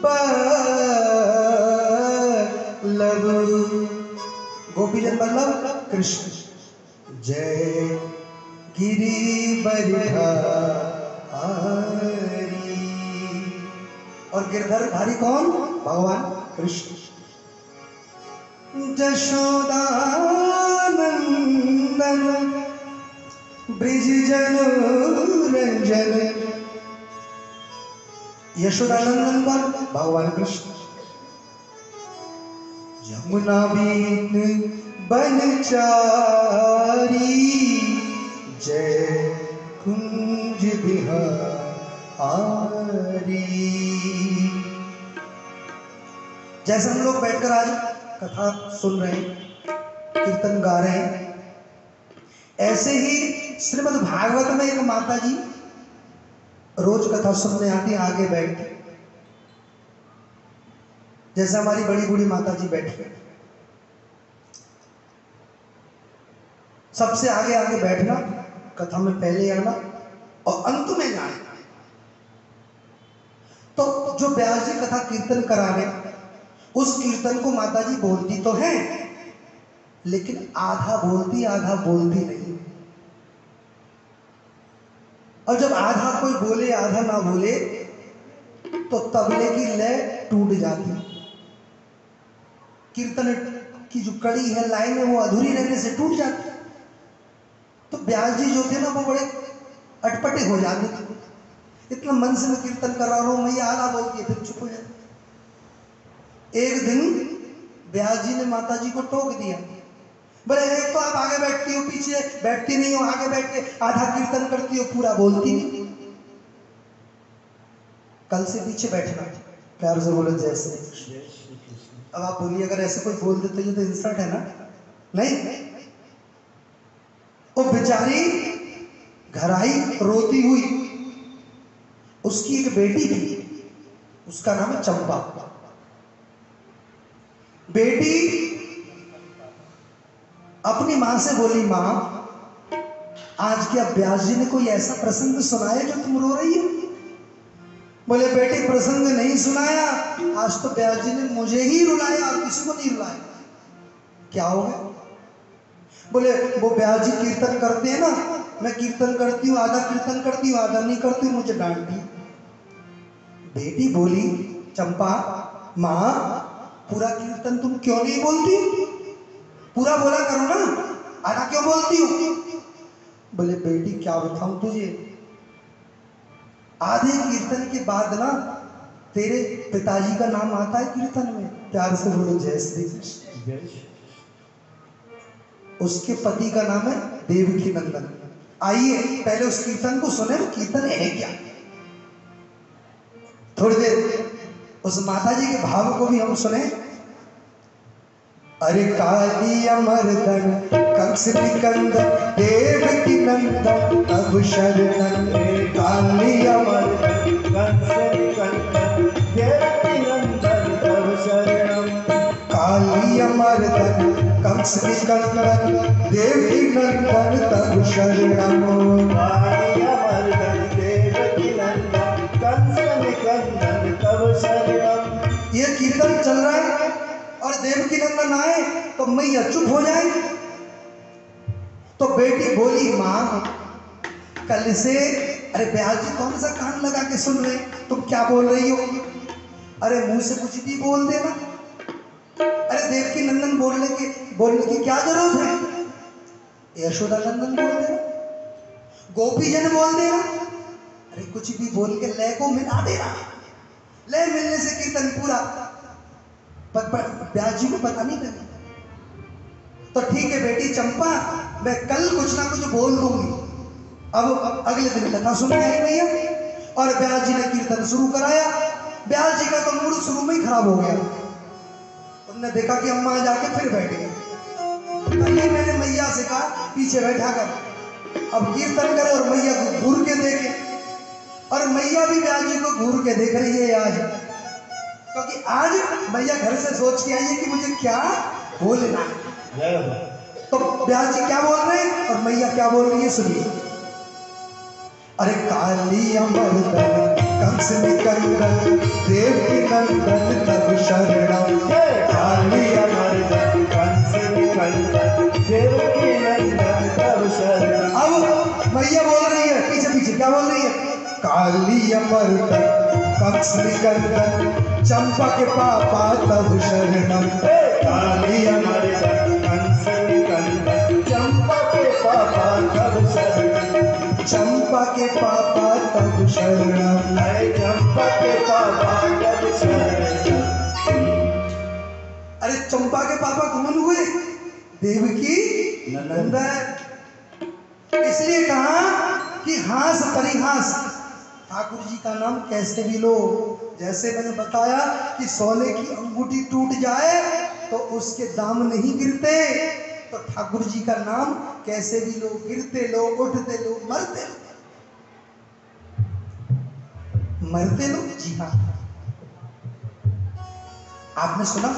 बल्लभ, गोपी जन बल्लभ कृष्ण। जय गिरिवरधारी, और गिरधरधारी कौन? भगवान कृष्ण। जशोदानंदन ब्रिज जन रंजन, यशोदानंदन कौन? भगवान कृष्ण। यमुना बीन बनचारी, जय कुंज बिहारी। जैसे हम लोग बैठकर आज कथा सुन रहे हैं, कीर्तन गा रहे हैं, ऐसे ही श्रीमद् भागवत में एक माता जी रोज कथा सुनने आती है आगे बैठ के। जैसे हमारी बड़ी बूढ़ी माता जी बैठी है, सबसे आगे आगे बैठना, कथा में पहले आना और अंत में जाना। तो जो व्यास जी कथा कीर्तन करा रहे, उस कीर्तन को माता जी बोलती तो है, लेकिन आधा बोलती आधा बोलती नहीं। और जब आधा कोई बोले आधा ना बोले, तो तबले की लय टूट जाती। कीर्तन की जो कड़ी है, लाइन है, वो अधूरी रहने से टूट जाती। तो व्यास जी जो थे ना, वो बड़े अटपटे हो जाते थे। इतना मन से मैं कीर्तन कर रहा हूँ, मैया आला बोलती है, फिर चुप हो जाती। एक दिन व्यास जी ने माता जी को टोक दिया, बोले एक तो आप आगे बैठती हो, पीछे बैठती नहीं हो, आगे बैठ के आधा कीर्तन करती हो, पूरा बोलती नहीं। कल से पीछे बैठना, प्यार से बोलो जय श्री कृष्ण। अब आप बोलिए, अगर ऐसे कोई बोल देते ये तो इंसल्ट है ना? नहीं। वो बेचारी घर आई रोती हुई, उसकी एक बेटी थी, उसका नाम है चंपा। बेटी अपनी मां से बोली, मां आज क्या व्यास जी ने कोई ऐसा प्रसंग सुनाया जो तुम रो रही हो? बोले बेटी प्रसंग नहीं सुनाया, आज तो व्यास जी ने मुझे ही रुलाया और किसी को नहीं रुलाया। क्या हो गया? बोले वो व्यास जी कीर्तन करते हैं ना, मैं कीर्तन करती हूँ, आधा कीर्तन करती हूँ, आधा नहीं करती हूँ, मुझे डांटती। बेटी बोली, चंपा माँ पूरा कीर्तन तुम क्यों नहीं बोलती? पूरा बोला करो ना, आधा क्यों बोलती हो? बोले बेटी क्या बताऊं तुझे, आधे कीर्तन के बाद ना तेरे पिताजी का नाम आता है कीर्तन में। प्यार से बोलो जय श्री कृष्ण। उसके पति का नाम है देवकी नंदन। आइए पहले उस कीर्तन को सुने, वो कीर्तन है क्या। थोड़ी देर उस माता जी के भाव को भी हम सुने। अरे काली अमरदन कंस निकंदन देव की नंदन अब शरणम। काली अमरदन कंस निकंदन देवकी नंदन तव शरणम। काली अमरदन कंस निकंदन देव की नंदन तब शरणम। काली अमरदन देवकी नंदन कंस निकंदन तव शरणम। ये कीर्तन चल रहा है और देवकी नंदन आए तो मैया चुप हो जाए। तो बेटी बोली माँ कल से, अरे ब्याह जी कौन सा कान लगा के सुन रहे, तुम क्या बोल रही हो? अरे मुंह से कुछ भी बोल देना। अरे देवकी नंदन बोलने की क्या जरूरत है? यशोदा नंदन बोल देना, गोपी जन बोल देना। अरे कुछ भी बोल के लय को मिला देना। लय मिलने से कीर्तन पूरा। ब्याह जी को पता नहीं लगे तो ठीक है बेटी चंपा, मैं कल कुछ ना कुछ बोल दूंगी। अब अगले दिन कथा सुनने आई भैया और ब्याह जी ने कीर्तन शुरू कराया। ब्याह जी का तो मूड शुरू में ही खराब हो गया। उन्होंने देखा कि अम्मा जाके फिर बैठ गई। पहले मैंने मैया से कहा पीछे बैठा कर, अब कीर्तन करे और मैया को घूर के देखे। और मैया भी ब्याह जी को घूर के देख रही है आज, क्योंकि आज मैया घर से सोच के आई है कि मुझे क्या बोलना है। तो ब्याह जी क्या बोल रहे हैं और मैया क्या बोल रही है सुनिए। अरे काली अमरदन कंस निकंदन देवकी नंदन तब शरणम। काली अमरदन कंस निकंदन देवकी नंदन तव शरणम। अब मैया बोल रही है पीछे पीछे क्या बोल रही है। काली अमरदन कंस निकंदन चंपा के पापा तब शरणम। काली अमरदन कंस निकंदन चंपा के पापा तब शरणम। चंपा के पापा तब शरणम। चंपा के पापा तब शरणम। अरे चंपा के पापा कौन हुए? देवकी नंदन। इसलिए कहा कि हास परिहास, ठाकुर जी का नाम कैसे भी लो। जैसे मैंने बताया कि सोने की अंगूठी टूट जाए तो उसके दाम नहीं गिरते, तो ठाकुर जी का नाम कैसे भी लो, गिरते लो, उठते लो, मरते लो। मरते लो, जी हाँ। आपने सुना